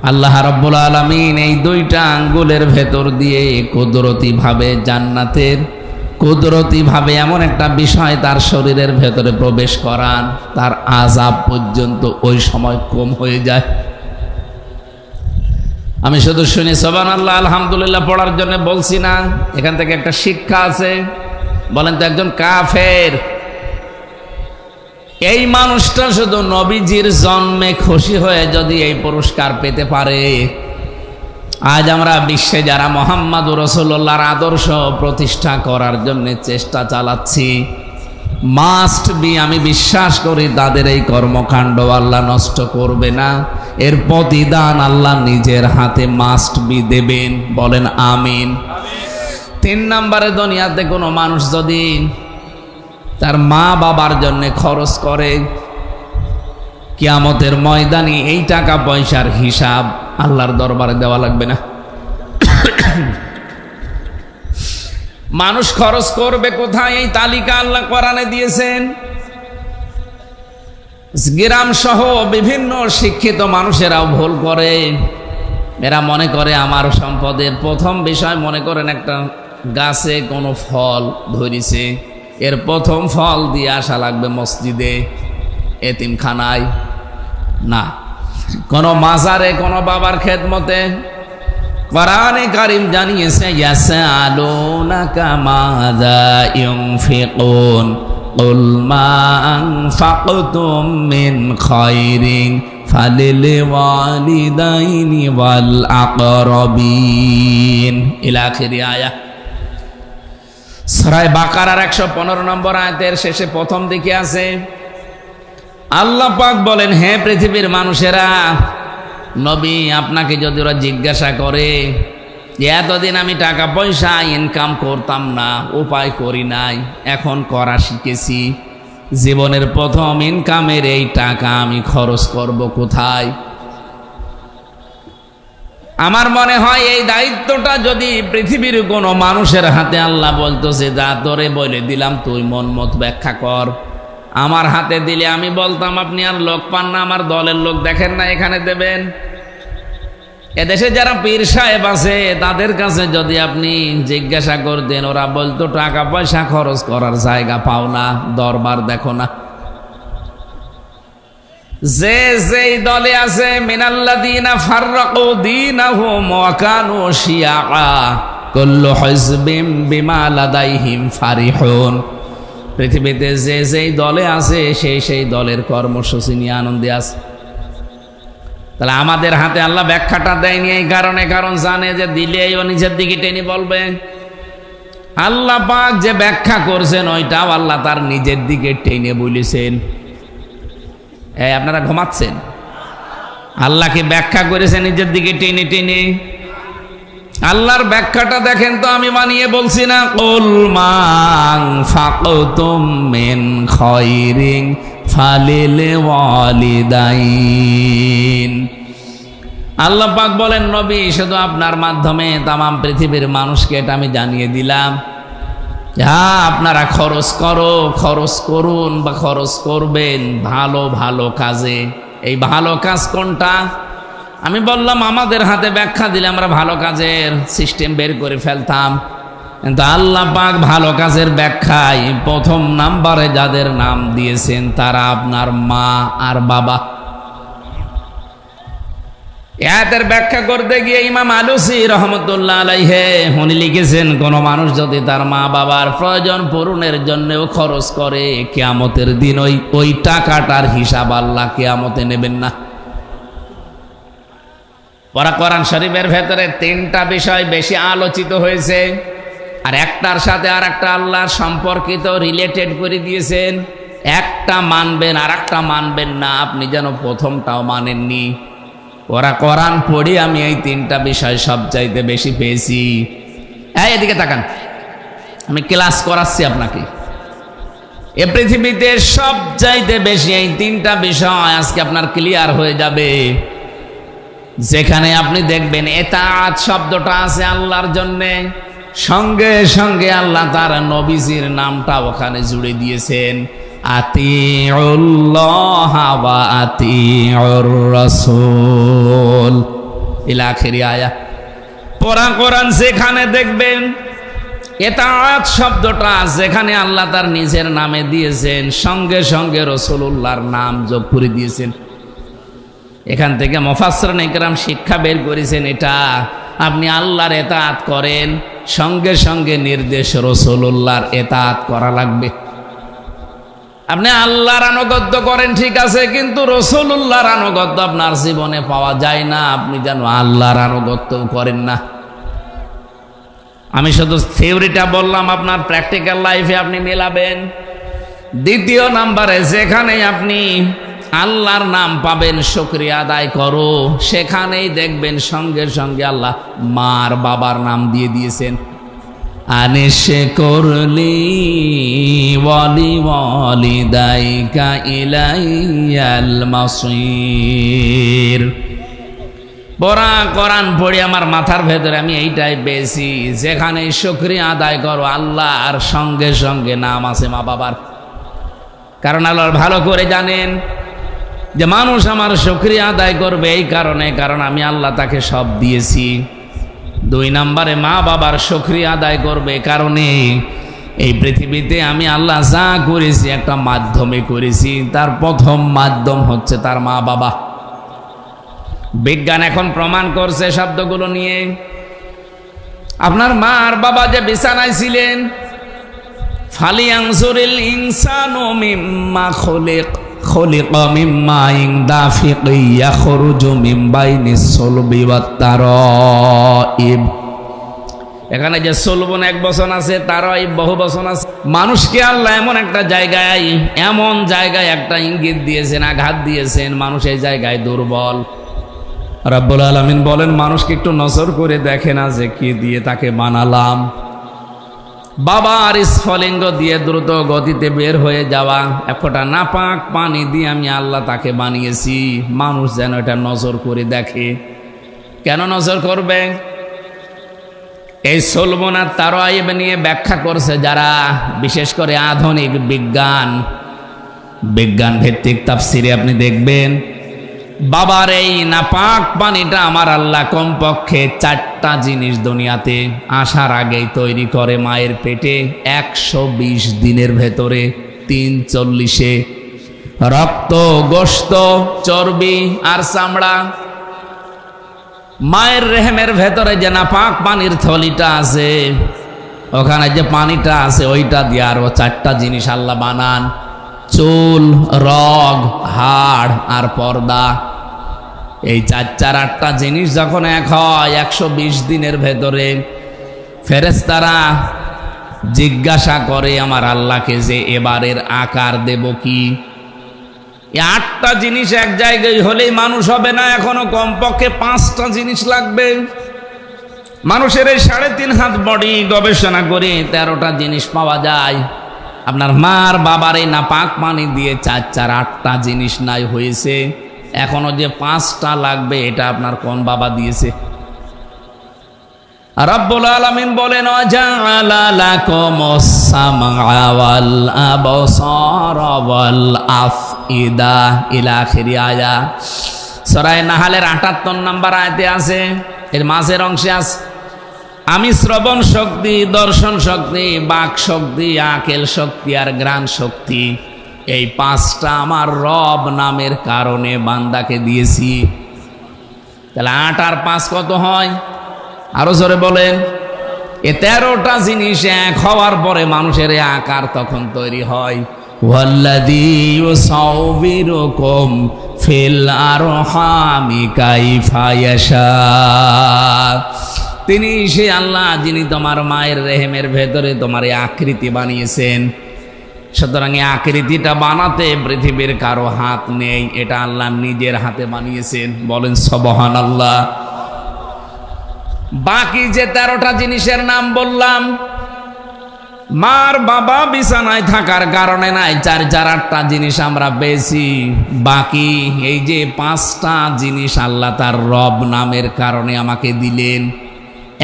আল্লাহ রাব্বুল আলামিন এই দুইটা আঙ্গুলের ভেতর দিয়ে কুদরতি ভাবে জান্নাতের কুদরতি ভাবে এমন একটা বিষয় তার শরীরের ভেতরে প্রবেশ করান, তার আযাব পর্যন্ত ওই সময় কম হয়ে যায়। আমি শুধু শুনি সুবহানাল্লাহ আলহামদুলিল্লাহ পড়ার জন্য বলছি না, এখান থেকে একটা শিক্ষা আছে। বলেন তো, একজন কাফের এই মানুষটা শুধু নবীজির জন্মে খুশি হয়ে যদি এই পুরস্কার পেতে পারে, আজ আমরা বিশ্বে যারা মুহাম্মদুর রাসূলুল্লাহর আদর্শ প্রতিষ্ঠা করার জন্য চেষ্টা চালাচ্ছি, মাস্ট বি আমি বিশ্বাস করি তাদের এই কর্মকাণ্ড আল্লাহ নষ্ট করবে না, এর প্রতিদান আল্লাহ নিজের হাতে মাস্ট বি দেবেন। বলেন আমিন। 3 নম্বরে, দুনিয়াতে কোনো মানুষ যদি তার মা বাবার জন্য খরচ করে, কিয়ামতের ময়দানে এই টাকা পয়সার হিসাব আল্লাহর দরবারে দেওয়া লাগবে না। মানুষ খরচ করবে কোথায়, এই তালিকা আল্লাহ কোরআনে দিয়েছেন। গ্রাম সহ বিভিন্ন শিক্ষিত মানুষেরাও ভুল করে। এরা মনে করে আমার সম্পদের প্রথম বিষয়, মনে করেন একটা গাছে কোনো ফল ধরেছে, এর প্রথম ফল দিয়ে আসা লাগবে মসজিদে, এতিমখানায় না, কোনো মাজারে, কোনো বাবার খেদমতে। কোরআনে কারীম জানিয়েছে ইয়াসআলুনাকা মাযা ইউনফিকুন কুল মা আনফাকতুম মিন খায়রিন ফালিল ওয়ালিদাইনি ওয়াল আকরাবিন ইলা আখিরি আয়াত। সূরা বাকারার 115 নম্বর আয়াতের শেষে প্রথম দিকে আছে, আল্লাহ পাক বলেন, হে পৃথিবীর মানুষেরা, নবী আপনাকে যদি ওরা জিজ্ঞাসা করে যে এতদিন আমি টাকা পয়সা ইনকাম করতাম না, উপায় করি নাই, এখন করা শিখেছি, জীবনের প্রথম ইনকামের এই টাকা আমি খরচ করব কোথায়? আমার মনে হয় এই দায়িত্বটা যদি পৃথিবীর কোনো মানুষের হাতে আল্লাহ বলতো যে যা তোরে বলে দিলাম, তুই মন মত ব্যাখ্যা কর, আমার হাতে দিলে আমি বলতাম আপনি আর লোক পান না, আমার দলের লোক দেখেন না, এখানে দেবেন। এদেশে যারা পীর সাহেব আছে তাদের কাছে যদি আপনি জিজ্ঞাসা করতেন, ওরা বলতো টাকা পয়সা খরচ করার জায়গা পাও না, দরবার দেখো না। যে যেই দলে আছে, মিনাল্লাযীনা ফাররাকু দীনাহুম ওয়া কানু শিয়া কুল্লু হিজবিম বিমা লাদাইহিম ফারিহুন। পৃথিবীতে যে যেই দলে আছে সেই দলের কর্মসূচি নিয়ে আনন্দে আছে। তাহলে আমাদের হাতে আল্লাহ ব্যাখ্যাটা দেয়নি এই কারণে, কারণ জানে যে দিলে ও নিজের দিকে টেনে বলবে। আল্লাহ পাক যে ব্যাখ্যা করছেন ওইটাও আল্লাহ তার নিজের দিকে টেনে বলেছেন। এই আপনারা ঘুমাচ্ছেন? আল্লাহকে ব্যাখ্যা করেছে নিজের দিকে টেনে টেনে। আল্লাহর ব্যাখ্যাটা দেখেন তো, আমি বানিয়ে বলছি না। কুল মা আনফাকতুম মিন খায়রিন ফালিল ওয়ালিদাইন। আল্লাহ পাক বলেন, নবী শুধু আপনার মাধ্যমে তামাম পৃথিবীর মানুষকে এটা আমি জানিয়ে দিলাম, হ্যাঁ আপনারা খরচ করুন বা খরচ করবেন ভালো ভালো কাজে। এই ভালো কাজ কোনটা? আমি বললাম আমাদের হাতে ব্যাখ্যা দিলে আমরা ভালো কাজের সিস্টেম বের করে ফেলতাম, কিন্তু আল্লাহ পাক ভালো কাজের ব্যাখ্যায় প্রথম নাম্বারে যাদের নাম দিয়েছেন তারা আপনার মা আর বাবা। এর ব্যাখ্যা করতে গিয়ে ইমাম আলুসি রহমতুল্লাহ আলাইহি উনি লিখেছেন, কোন মানুষ যদি তার মা বাবার প্রয়োজন পূরণের জন্যও খরচ করে, কিয়ামতের দিন ওই টাকাটার হিসাব আল্লাহ কিয়ামতে নেবেন না। কোরআন শরীফের ভেতরে 3টা বিষয় বেশি আলোচিত হয়েছে, আর একটার সাথে আর একটা আল্লাহ সম্পর্কিত রিলেটেড করে দিয়েছেন। একটা মানবেন আর একটা মানবেন না, আপনি যেন প্রথমটাও মানেননি। কোরআন পড়ি আমি এই 3টা বিষয় সবচাইতে বেশি পেয়েছি। এদিকে তাকান, আমি ক্লাস করাচ্ছি আপনাকে। এ পৃথিবীতে সবচাইতে বেশি এই 3টা বিষয় আজকে আপনার ক্লিয়ার হয়ে যাবে। যেখানে আপনি দেখবেন এতাআত শব্দটা আছে আল্লাহর জন্যে, সঙ্গে সঙ্গে আল্লাহ তার নবীজির নামটা ওখানে জুড়ে দিয়েছেন, আতিউল্লাহ ওয়া আতিউর রাসূল। ইলা আখিরি আয়া। পড়া কোরআন যেখানে দেখবেন এতাআত শব্দটা যেখানে আল্লাহ তার নিজের নামে দিয়েছেন, সঙ্গে সঙ্গে রাসূলুল্লাহর নাম যোগ করে দিয়েছেন। এখান থেকে মুফাসসিরিন ইকরাম শিক্ষা বের করেছেন, এটা আপনি আল্লাহর এতাআত করেন, সঙ্গে সঙ্গে নির্দেশ রাসূলুল্লাহর এতাআত করা লাগবে। আপনি আল্লাহর আনুগত্য করেন ঠিক আছে, কিন্তু রাসূলুল্লাহর আনুগত্য আপনার জীবনে পাওয়া যায় না, আপনি যেন আল্লাহর আনুগত্য করেন না। আমি শুধু থিওরিটা বললাম, আপনার প্র্যাকটিক্যাল লাইফে আপনি মেলাবেন। দ্বিতীয় নাম্বারে যেখানে আপনি আল্লাহর নাম পাবেন শুকরিয়া আদায় করো, সেখানেই দেখবেন সঙ্গে সঙ্গে আল্লাহ মার বাবার নাম দিয়ে দিয়েছেন। আনিশে করলি ওয়ালি ওয়ালিদাইকা ইলাইয়াল মাসির। পড়া কোরআন পড়ি আমার মাথার ভেতরে আমি এইটাই পেয়েছি, যেখানে শুকরিয়া আদায় করো আল্লাহ, আর সঙ্গে সঙ্গে নাম আছে মা বাবার। কারণ আল্লাহ ভালো করে জানেন যে মানুষ আমার শুকরিয়া আদায় করবে এই কারণে, কারণ আমি আল্লাহ তাকে সব দিয়েছি। দুই নম্বরে মা বাবার শুকরিয়া আদায় করবে কারণে এই পৃথিবীতে আমি আল্লাহ যা করেছি একটা মাধ্যমে করেছি, তার প্রথম মাধ্যম হচ্ছে তার মা বাবা। বিজ্ঞান এখন প্রমাণ করছে শব্দগুলো নিয়ে। আপনার মা আর বাবা যে বিছানায় ছিলেন, ফালিয়ানজুরিল ইনসানু মিম্মা খুলিকা মিম্মা ইন দাফিকি ইয়াখরুজু মিন বাইনিস সুলবি ওয়াত তারাইব। এখানে যে সুলবুন এক বচন আছে, তারাইব বহু বচন আছে। মানুষকে আল্লাহ এমন একটা জায়গায়, এমন জায়গায় একটা ইঙ্গিত দিয়েছেন, আঘাত দিয়েছেন, মানুষ এই জায়গায় দুর্বল। রাব্বুল আলামিন বলেন মানুষকে একটু নজর করে দেখে না যে কি দিয়ে তাকে বানালাম। বাবার স্ফলিঙ্গ দিয়ে দ্রুত গতিতে বের হয়ে যাওয়া এক ফোঁটা নাপাক পানি দিয়ে আমি আল্লাহ তাকে বানিয়েছি। মানুষ যেন এটা নজর করে দেখে। কেন নজর করবে? এই সুলবুন আর তারাইব নিয়ে ব্যাখ্যা করছে যারা, বিশেষ করে আধুনিক বিজ্ঞান ভিত্তিক তাফসিরে আপনি দেখবেন বাবার এই নাপাক পানিটা আমার আল্লাহ কমপক্ষে 4টা জিনিস দুনিয়াতে আসার আগেই তৈরি করে মায়ের পেটে 120 দিনের ভেতরে। 340-এ রক্ত, গোশত, চর্বি আর চামড়া। মায়ের রেহেমের ভেতরে যে নাপাক পানির থলিটা আছে, ওখানে যে পানিটা আছে ওইটা দিয়ে আরো 4টা জিনিস আল্লাহ বানান। চুল, রগ, হাড় আর পর্দা। এই 4-8টা জিনিস যখন এক হয় 120 দিনের ভেতরে, ফেরেশতারা জিজ্ঞাসা করে আমার আল্লাহকে যে এবারের আকার দেব কি? এই 8টা জিনিস এক জায়গায় হলেই মানুষ হবে না, এখনো কমপক্ষে 5টা জিনিস লাগবে। মানুষের এই 3.5 হাত বডি গবেষণা করে 13টা জিনিস পাওয়া যায়। আপনার মার বাবার এই নাপাক পানি দিয়ে 8টা জিনিস নাই হয়েছে, এখনো যে 5টা লাগবে এটা আপনার কোন বাবা দিয়েছে? রাব্বুল আলামিন বলেন ওয়াজাআলা লাকুমুস সামআ ওয়াল আবসারা ওয়াল আফইদা ইলা আখিরি আয়া। সূরা নাহলের 78 নম্বর আয়াতে আছে, এর মাঝের অংশে আছে আমি শ্রবণ শক্তি, দর্শন শক্তি, বাক শক্তি, আকেল শক্তি আর ঘ্রাণ শক্তি, এই 5টা আমার রব নামের কারণে বান্দাকে দিয়েছি। তাহলে 8 আর 5 কত হয়? আরো জোরে বলেন। এই 13টা জিনিস এক হওয়ার পরে মানুষের আকার তখন তৈরি হয়। ওয়াল্লাযী ইউসাউবিরুকুম ফিল আরহামি কাইফা ইয়াশা। তিনি সে আল্লাহ যিনি তোমার মায়ের রেহেমের ভেতরে তোমার এই আকৃতি বানিয়েছেন। সুতরাং এই আকৃতিটা বানাতে পৃথিবীর কারো হাত নেই, এটা আল্লাহ নিজের হাতে বানিয়েছেন। বলেন সুবহানাল্লাহ। বাকি যে 13টা জিনিসের নাম বললাম, মার বাবা বিছানায় থাকার কারণে নাই, 4-8টা জিনিস আমরা পেয়েছি। বাকি এই যে 5টা জিনিস আল্লাহ তার রব নামের কারণে আমাকে দিলেন।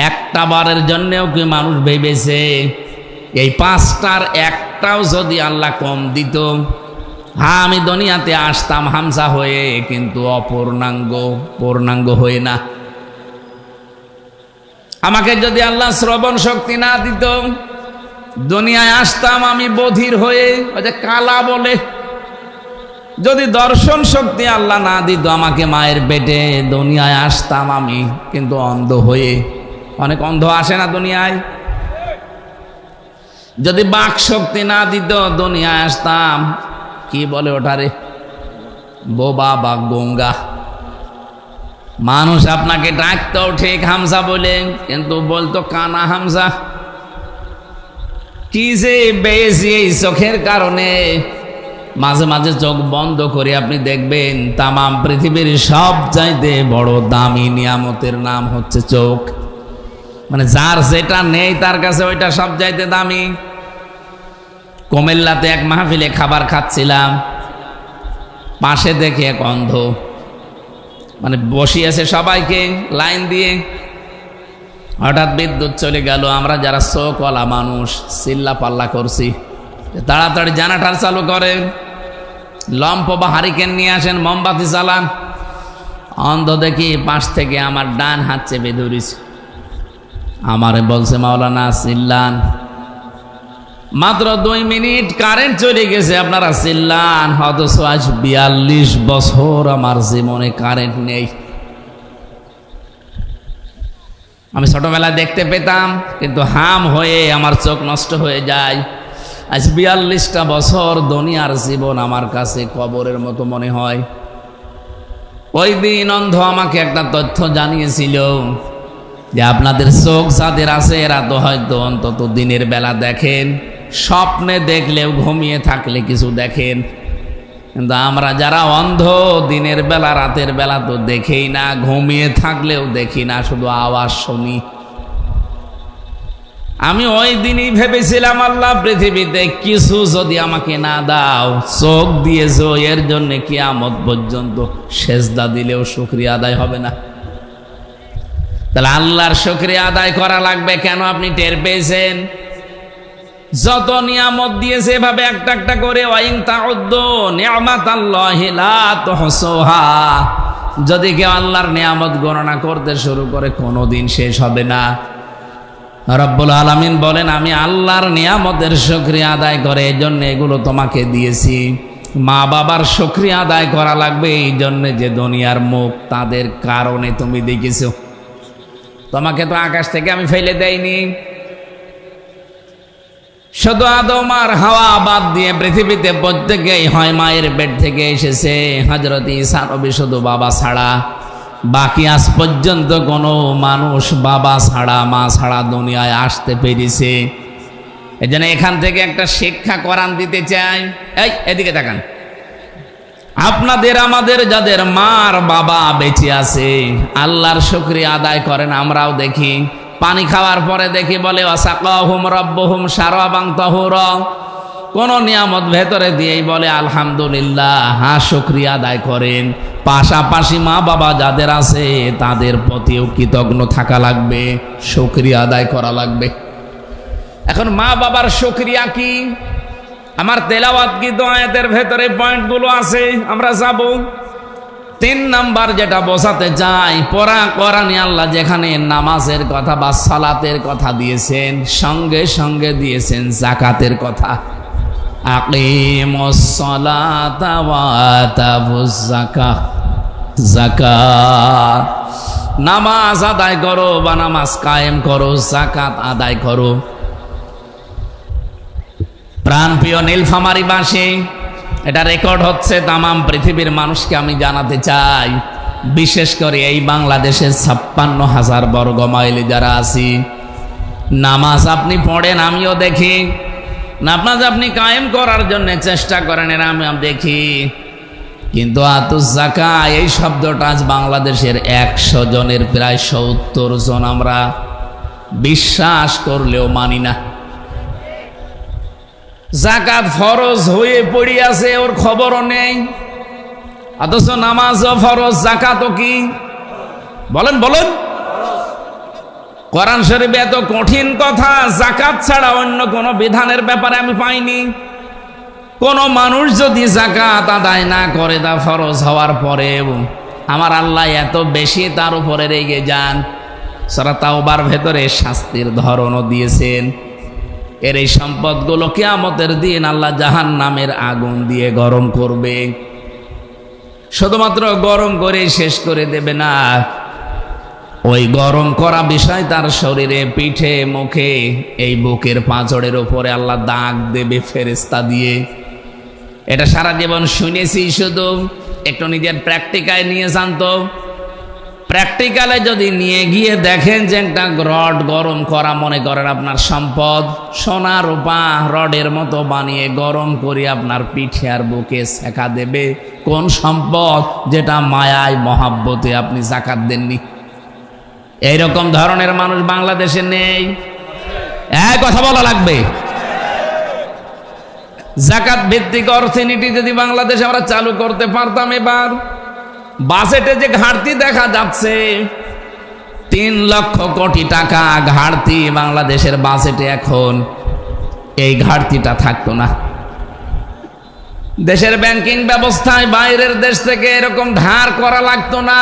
একটা বারের জন্যেও কি মানুষ ভেবেছে এই 5টার একটাও যদি আল্লাহ কম দিত, হ্যাঁ আমি দুনিয়াতে আসতাম হামজা হয়ে, কিন্তু অপূর্ণাঙ্গ, পূর্ণাঙ্গ হয়ে না। আমাকে যদি আল্লাহ শ্রবণ শক্তি না দিত, দুনিয়ায় আসতাম আমি বধির হয়ে, ওই যে কালা বলে। যদি দর্শন শক্তি আল্লাহ না দিত আমাকে মায়ের পেটে, দুনিয়ায় আসতাম আমি কিন্তু অন্ধ হয়ে। অনেক অন্ধ আসে না দুনিয়ায়? যদি বাক শক্তি না দিত দুনিয়ায় আসতাম কি বলে ওটারে, বোবা বা গঙ্গা। মানুষ আপনাকে ডাকতো ঠিক হামজা বলে, কিন্তু বলতো কানা হামজা। কি যে বেশি এই চোখের কারণে। মাঝে মাঝে চোখ বন্ধ করে আপনি দেখবেন তামাম পৃথিবীর সব চাইতে বড় দামি নিয়ামতের নাম হচ্ছে চোখ। মানে যার যেটা নেই তার কাছে ওইটা সব চাইতে দামি। কুমিল্লাতে এক মাহফিলে খাবার খাচ্ছিলাম, পাশে দেখে এক অন্ধ, মানে বসিয়েছে সবাইকে লাইন দিয়ে। হঠাৎ বিদ্যুৎ চলে গেল। আমরা যারা চোখওয়ালা মানুষ চিল্লা পাল্লা করছি, তাড়াতাড়ি জানাটার চালু করেন, লম্প বা হারিকেন নিয়ে আসেন, মোমবাতি জ্বালান। অন্ধ দেখি পাশ থেকে আমার ডান হাত চেপে ধরেছে। আমারে বলছে মাওলানা চিল্লান। মাত্র 2 মিনিট কারেন্ট চলে গেছে, আপনারা চিল্লান। অথচ আজ 42 বছর আমার জীবনে কারেন্ট নেই। আমি ছোটবেলায় দেখতে পেতাম, কিন্তু হাম হয়ে আমার চোখ নষ্ট হয়ে যায়। আজ 42টা বছর দুনিয়ার জীবন আমার কাছে কবরের মতো মনে হয়। ওই দিন অন্ধ আমাকে একটা তথ্য জানিয়েছিল যে আপনাদের চোখ যাদের আছে এরা তো হয়তো অন্তত দিনের বেলা দেখেন, স্বপ্নে দেখলেও ঘুমিয়ে থাকলে কিছু দেখেন। কিন্তু আমরা যারা অন্ধ দিনের বেলা রাতের বেলা তো দেখেই না, ঘুমিয়ে থাকলেও দেখি না, শুধু আওয়াজ শুনি। আমি ওই দিনই ভেবেছিলাম আল্লাহ পৃথিবীতে কিছু যদি আমাকে না দাও, চোখ দিয়েছো এর জন্য কিয়ামত পর্যন্ত সেজদা দিলেও শুকরিয়া আদায় হবে না। তাহলে আল্লাহর শুকরিয়া আদায় করা লাগবে কেন? আপনি টের পেয়েছেন যত নিয়ামত দিয়েছে এভাবে একটা একটা করে, ওয়াইন তাউদ্দু নি'মাতাল্লাহি লা তুহসুহা। যদি কেউ আল্লাহর নিয়ামত গণনা করতে শুরু করে কোনোদিন শেষ হবে না। রব্বুল আলামিন বলেন আমি আল্লাহর নিয়ামতের শুকরিয়া আদায় করে এই জন্য এগুলো তোমাকে দিয়েছি। মা বাবার শুকরিয়া আদায় করা লাগবে এই জন্য যে দুনিয়ার মুখ তাদের কারণে তুমি দেখেছো। তোমাকে তো আকাশ থেকে আমি ফেলে দেইনি। শুধু আদম আর হাওয়া বাদ দিয়ে পৃথিবীতে প্রত্যেকেই হয় মায়ের পেট থেকে এসেছে। হযরত ঈসা নবী শুধু বাবা ছাড়া, বাকি আজ পর্যন্ত কোনো মানুষ বাবা ছাড়া মা ছাড়া দুনিয়ায় আসতে পেরেছে। এই জন্য এখান থেকে একটা শিক্ষা কোরআন দিতে চাই। এই এদিকে তাকান। আপনাদের আমাদের যাদের মার বাবা বেঁচে আছে আল্লাহর শুকরিয়া আদায় করেন। আমরাও দেখি পানি খাওয়ার পরে দেখি বলে ওয়াসাকাহুম রাব্বুহুম শারাবান তাহুরা। কোন নিয়ামত ভেতরে দিয়েই বলে আলহামদুলিল্লাহ, হ্যাঁ শুকরিয়া আদায় করেন। পাশাপাশি মা বাবা যাদের আছে তাদের প্রতিও কৃতজ্ঞ থাকা লাগবে, শুকরিয়া আদায় করা লাগবে। এখন মা বাবার শুকরিয়া কি? আমার তেলাওয়াতকৃত আয়াতের ভেতরে পয়েন্টগুলো আছে, আমরা যাব। 3 নাম্বার যেটা বোঝাতে চাই, পড়া কোরআনে আল্লাহ যেখানে নামাজের কথা বা সালাতের কথা দিয়েছেন সঙ্গে সঙ্গে দিয়েছেন যাকাতের কথা। আকিমুস সালাতা ওয়া আতাবুজ যাকাত। যাকাত নামাজ আদায় করো বা নামাজ কায়েম করো, যাকাত আদায় করো। প্রাণপ্রিয় নীলফামারীবাসী, এটা রেকর্ড হচ্ছে, তামাম পৃথিবীর মানুষকে আমি জানাতে চাই, বিশেষ করে এই বাংলাদেশের 56,000 বর্গ মাইলে যারা আছি, নামাজ আপনি পড়েন আমিও দেখি, নামাজ আপনি কায়েম করার জন্য চেষ্টা করেন এরা আমি দেখি, কিন্তু আতুজ যাকা এই শব্দটা আজ বাংলাদেশের 100 জনের প্রায় 70 জন আমরা বিশ্বাস করলেও মানি না। যাকাত ফরজ হয়ে পড়ে আছে, ওর খবরও নেই, অথচ নামাজও ফরজ, যাকাতও কি? বলেন বলেন। কোরআন শরীফে এত কঠিন কথা যাকাত ছাড়া অন্য কোন বিধানের ব্যাপারে আমি পাইনি। কোন মানুষ যদি যাকাত আদায় না করে তা ফরজ হওয়ার পরে, আমার আল্লাহ এত বেশি তার উপরে রেগে যান। সূরা তাওবার ভেতরে শাস্তির ধরনও দিয়েছেন। এর এই সম্পদগুলো কিয়ামতের দিন আল্লাহ জাহান্নামের আগুন দিয়ে গরম করবে। শুধুমাত্র গরম করে শেষ করে দেবে না, ওই গরম করা বিষয় তার শরীরে, পিঠে, মুখে, এই বুকের পাঁজরের উপরে আল্লাহ দাগ দেবে ফেরেশতা দিয়ে। এটা সারা জীবন শুনেছি, শুধু একটু নিজের প্র্যাকটিক্যালে নিয়ে যান তো। প্র্যাকটিক্যালে যদি নিয়ে গিয়ে দেখেন যে একটা রড গরম করা, মনে করেন আপনার সম্পদ, সোনা রূপা রডের মতো বানিয়ে গরম করে আপনার পিঠে আর বুকে সেকা দেবে। কোন সম্পদ? যেটা মায়ায় মহাব্বতে আপনি যাকাত দেননি। এইরকম ধরনের মানুষ বাংলাদেশে নেই। এক কথা বলা লাগবে। যাকাত ভিত্তিক অর্থনীতি যদি বাংলাদেশে আমরা চালু করতে পারতাম, এবার বাজেটে যে ঘাটতি দেখা যাচ্ছে, 3 লক্ষ কোটি টাকা ঘাটতি বাংলাদেশের বাজেটে এখন, এই ঘাটতিটা থাকতো না। দেশের ব্যাংকিং ব্যবস্থায় বাইরের দেশ থেকে এরকম ধার করা লাগতো না।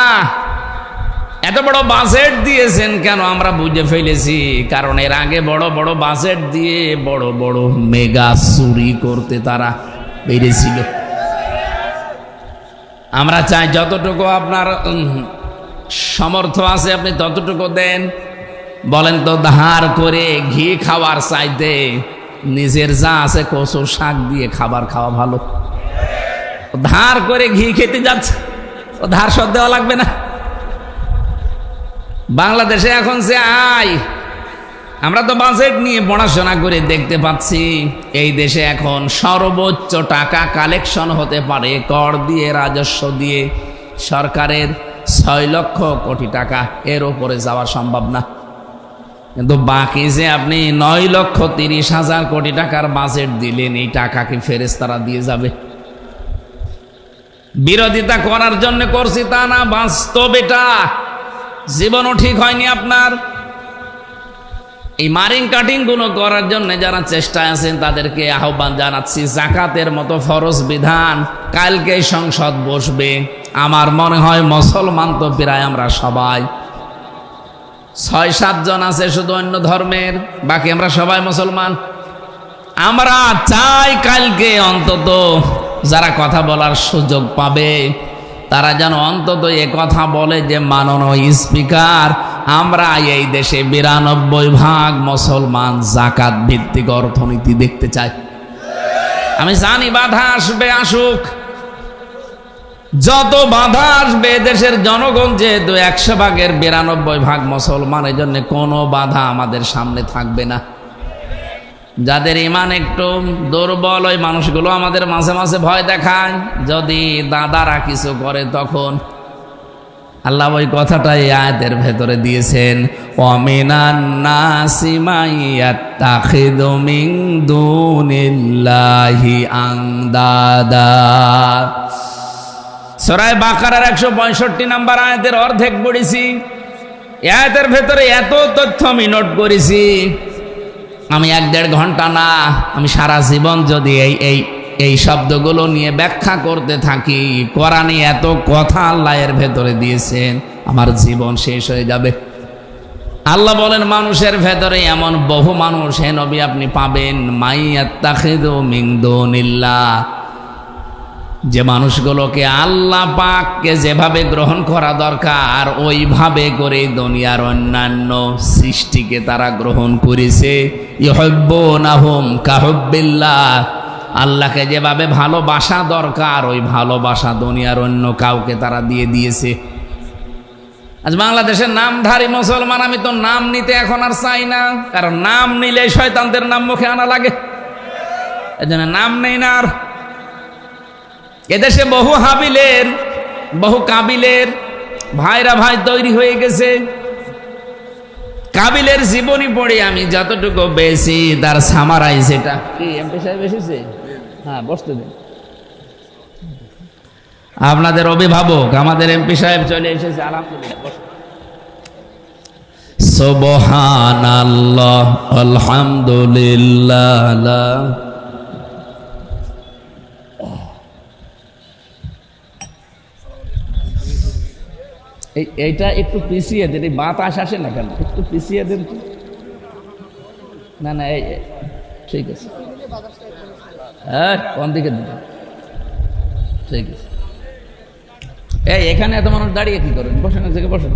এত বড় বাজেট দিয়েছেন কেন? আমরা বুঝে ফেলেছি, কারণ এর আগে বড় বড় বাজেট দিয়ে বড় বড় মেগা চুরি করতে তারা পেরেছিল। আমরা চাই যতটুকু আপনার সামর্থ্য আছে আপনি ততটুকু দেন। বলেন তো, ধার করে ঘি খাওয়ার চাইতে নিজের যা আছে কচু শাক দিয়ে খাবার খাওয়া ভালো। ধার করে ঘি খেতে যাচ্ছে, ও ধার শোধ দেওয়া লাগবে না। বাংলাদেশে এখন যে আয়, আমরা তো বাজেট নিয়ে পড়াশোনা করে দেখতে পাচ্ছি, এই দেশে এখন সর্বোচ্চ টাকা কালেকশন হতে পারে কর দিয়ে, রাজস্ব দিয়ে, সরকারের 6 লক্ষ কোটি টাকা। এর উপরে যাওয়া সম্ভব না। কিন্তু বাকি যে আপনি 9,30,000 কোটি টাকার বাজেট দিলেন, এই টাকা কি ফেরেশতারা দিয়ে যাবে? বিরোধিতা করার জন্য করছি তা না, বাস্তব এটা। জীবনও ঠিক হয়নি আপনার। এই মারিং কাটিং গুলো করার জন্য যারা চেষ্টায় আছেন তাদেরকে আহ্বান জানাচ্ছি, যাকাতের মতো ফরজ বিধান কালকে সংসদ বসবে। আমার মনে হয় মুসলমান তো প্রায় আমরা সবাই 6-7 জন আছে শুধু অন্য ধর্মের, বাকি আমরা সবাই মুসলমান। আমরা চাই কালকে অন্তত যারা কথা বলার সুযোগ পাবে তারা যেন অন্তত এ কথা বলে যে মাননীয় স্পিকার, আমরা এই দেশে 92% মুসলমান যাকাত ভিত্তিক অর্থনীতি দেখতে চাই। আমি জানি বাধা আসবে, আসুক, যত বাধা আসবে দেশের জনগণ যেহেতু 100%-এর 92% মুসলমান, এই জন্য কোনো বাধা আমাদের সামনে থাকবে না। যাদের ইমান একটু দুর্বল ওই মানুষগুলো আমাদের মাঝে মাঝে ভয় দেখায়, যদি দাদারা কিছু করে তখন আল্লাহ ওই কথাটাই আয়াতের ভেতরে দিয়েছেন, ওয়ামিনান নাসি মাইয়াত্তাখিযু মিন দুনিল্লাহি আনদাদা। সূরা বাকারার 165 নম্বর আয়াতের অর্ধেক পড়েছি। এই আয়াতের ভেতরে এত তথ্য আমি নোট করেছি, আমি 1-1.5 ঘন্টা না, আমি সারা জীবন যদি এই শব্দগুলো নিয়ে ব্যাখ্যা করতে থাকি, কোরআনে এত কথা আল্লাহ এর ভেতরে দিয়েছেন, আমার জীবন শেষ হয়ে যাবে। আল্লাহ বলেন মানুষের ভেতরে এমন বহু মানুষ হে নবী আপনি পাবেন, মাইয়াত্তাখিযু মিন দুনিল্লাহ, যে মানুষগুলোকে আল্লাহ পাককে যেভাবে গ্রহণ করা দরকার ওইভাবে করে দুনিয়ার অন্যান্য সৃষ্টিকে তারা গ্রহণ করেছে। ইউহিব্বুনাহুম কাহুব্বিল্লাহ, আল্লাহকে যেভাবে ভালোবাসা দরকার ওই ভালোবাসা দুনিয়ার অন্য কাউকে তারা দিয়ে দিয়েছে। আজ বাংলাদেশের নামধারী মুসলমান, আমি তো নাম নিতে এখন আর চাই না, কারণ নাম নিলে শয়তানদের নাম মুখে আনা লাগে, এজন্য নাম নেই না আর। এদেশে বহু হাবিলের বহু কাবিলের ভাইরা ভাই তৈরি হয়ে গেছে। কাবিলের জীবনী পড়ে আমি যতটুকু বেশি তার সামারাইজ, এটা কি এমপি সাহেব এসেছে? হ্যাঁ, বসতে দিন। আপনাদের অভিভাবক আমাদের এমপি সাহেব চলে এসেছে, আলহামদুলিল্লাহ। সুবহানাল্লাহ আলহামদুলিল্লাহ। এইটা একটু পিছিয়ে দেন, এই বাতাস আসে না কেন, একটু পিছিয়ে দেন তো। না না এই ঠিক আছে, হ্যাঁ কোন দিকে দিবেন, ঠিক আছে। এখানে এত মানুষ দাঁড়িয়ে কি করেন, বসেন এক জায়গায় বসেন।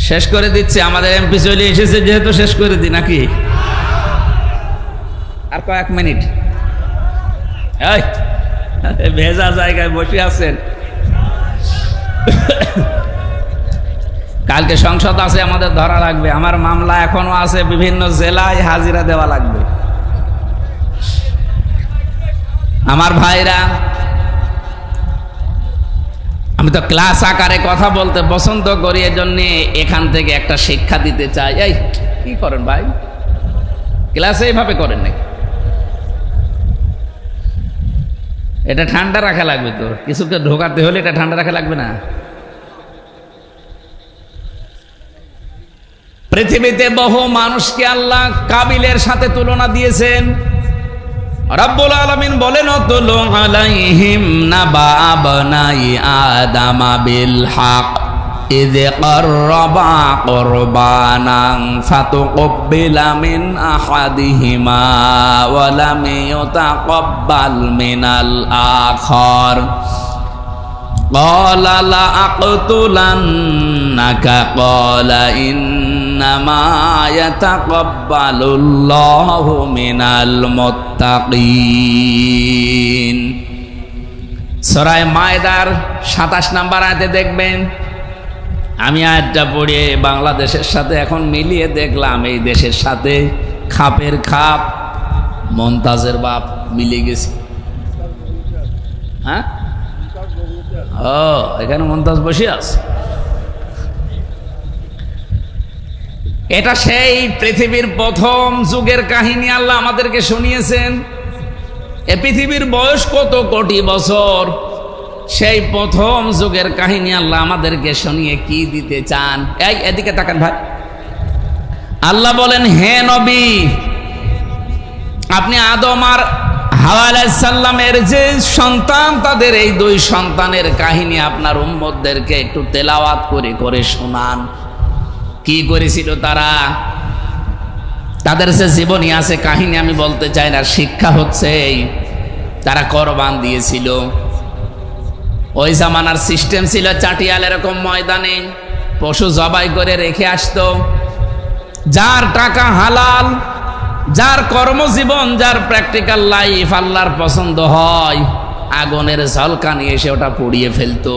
শেষ করে দিচ্ছে, আমাদের এমপি চলে এসেছে যেহেতু শেষ করে দিই নাকি, আর কয়েক মিনিট। এই ভেজা জায়গায় বসে আছেন, কালকে সংসদ আছে, আমাদের ধরা লাগবে। আমার মামলা এখনো আছে, বিভিন্ন জেলায় হাজিরা দেওয়া লাগবে। আমার ভাইরা, আমি তো ক্লাস আকারে কথা বলতে পছন্দ করি, এজন্য এখান থেকে একটা শিক্ষা দিতে চাই। এই কি করেন ভাই, ক্লাসে এইভাবে করেন নাকি? এটা ঠান্ডা রাখা লাগবে তো, কিছুকে ঢোকাতে হলে এটা ঠান্ডা রাখা লাগবে না? পৃথিবীতে বহু মানুষকে আল্লাহ কাবিলের সাথে তুলনা দিয়েছেন। রব্বুল আলামিন বলেন, উতলু আলাইহিম নাবা আবনাই আদামা বিল হক ইয ক্বাররাবা কুরবানান ফাতুকব্বিলা মিন আহাদিহিমা ওয়া লাম ইউতাকাব্বাল মিনাল আখার قال لأقتلنك قال إنما يتقبل الله من المتقين। সূরা মায়েদার 27 নম্বর আয়াতে দেখবেন, আমি আয়াতটা পড়ে বাংলাদেশের সাথে এখন মিলিয়ে দেখলাম, এই দেশের সাথে খাপের খাপ মমতাজের বাপ মিলে গেছে। হ্যাঁ, ও এখানে মমতাজ বসে আছে। এটা সেই পৃথিবীর প্রথম যুগের কাহিনী আল্লাহ আমাদেরকে শুনিয়েছেন। এ পৃথিবীর বয়স কত কোটি বছর, সেই প্রথম যুগের কাহিনী আল্লাহ আমাদেরকে শুনিয়ে কি দিতে চান? এই এদিকে তাকান ভাই। আল্লাহ বলেন, হে নবী, আপনি আদম আর হাওয়া আলাইহিস সালামের যে সন্তান, তাদের এই দুই সন্তানের কাহিনী আপনার উম্মতদেরকে একটু তেলাওয়াত করে করে শোনান। কি করেছিল তারা, তাদের যে জীবনী আছে, কাহিনী আমি বলতে চাই না, শিক্ষা হচ্ছে তারা কোরবান দিয়েছিল। ওই জামানার সিস্টেম ছিল, চাটিয়াল এরকম ময়দানে পশু জবাই করে রেখে আসতো। যার টাকা হালাল, যার কর্মজীবন, যার প্র্যাকটিক্যাল লাইফ আল্লাহর পছন্দ হয়, আগুনের ঝলকা নিয়ে এসে ওটা পুড়িয়ে ফেলতো।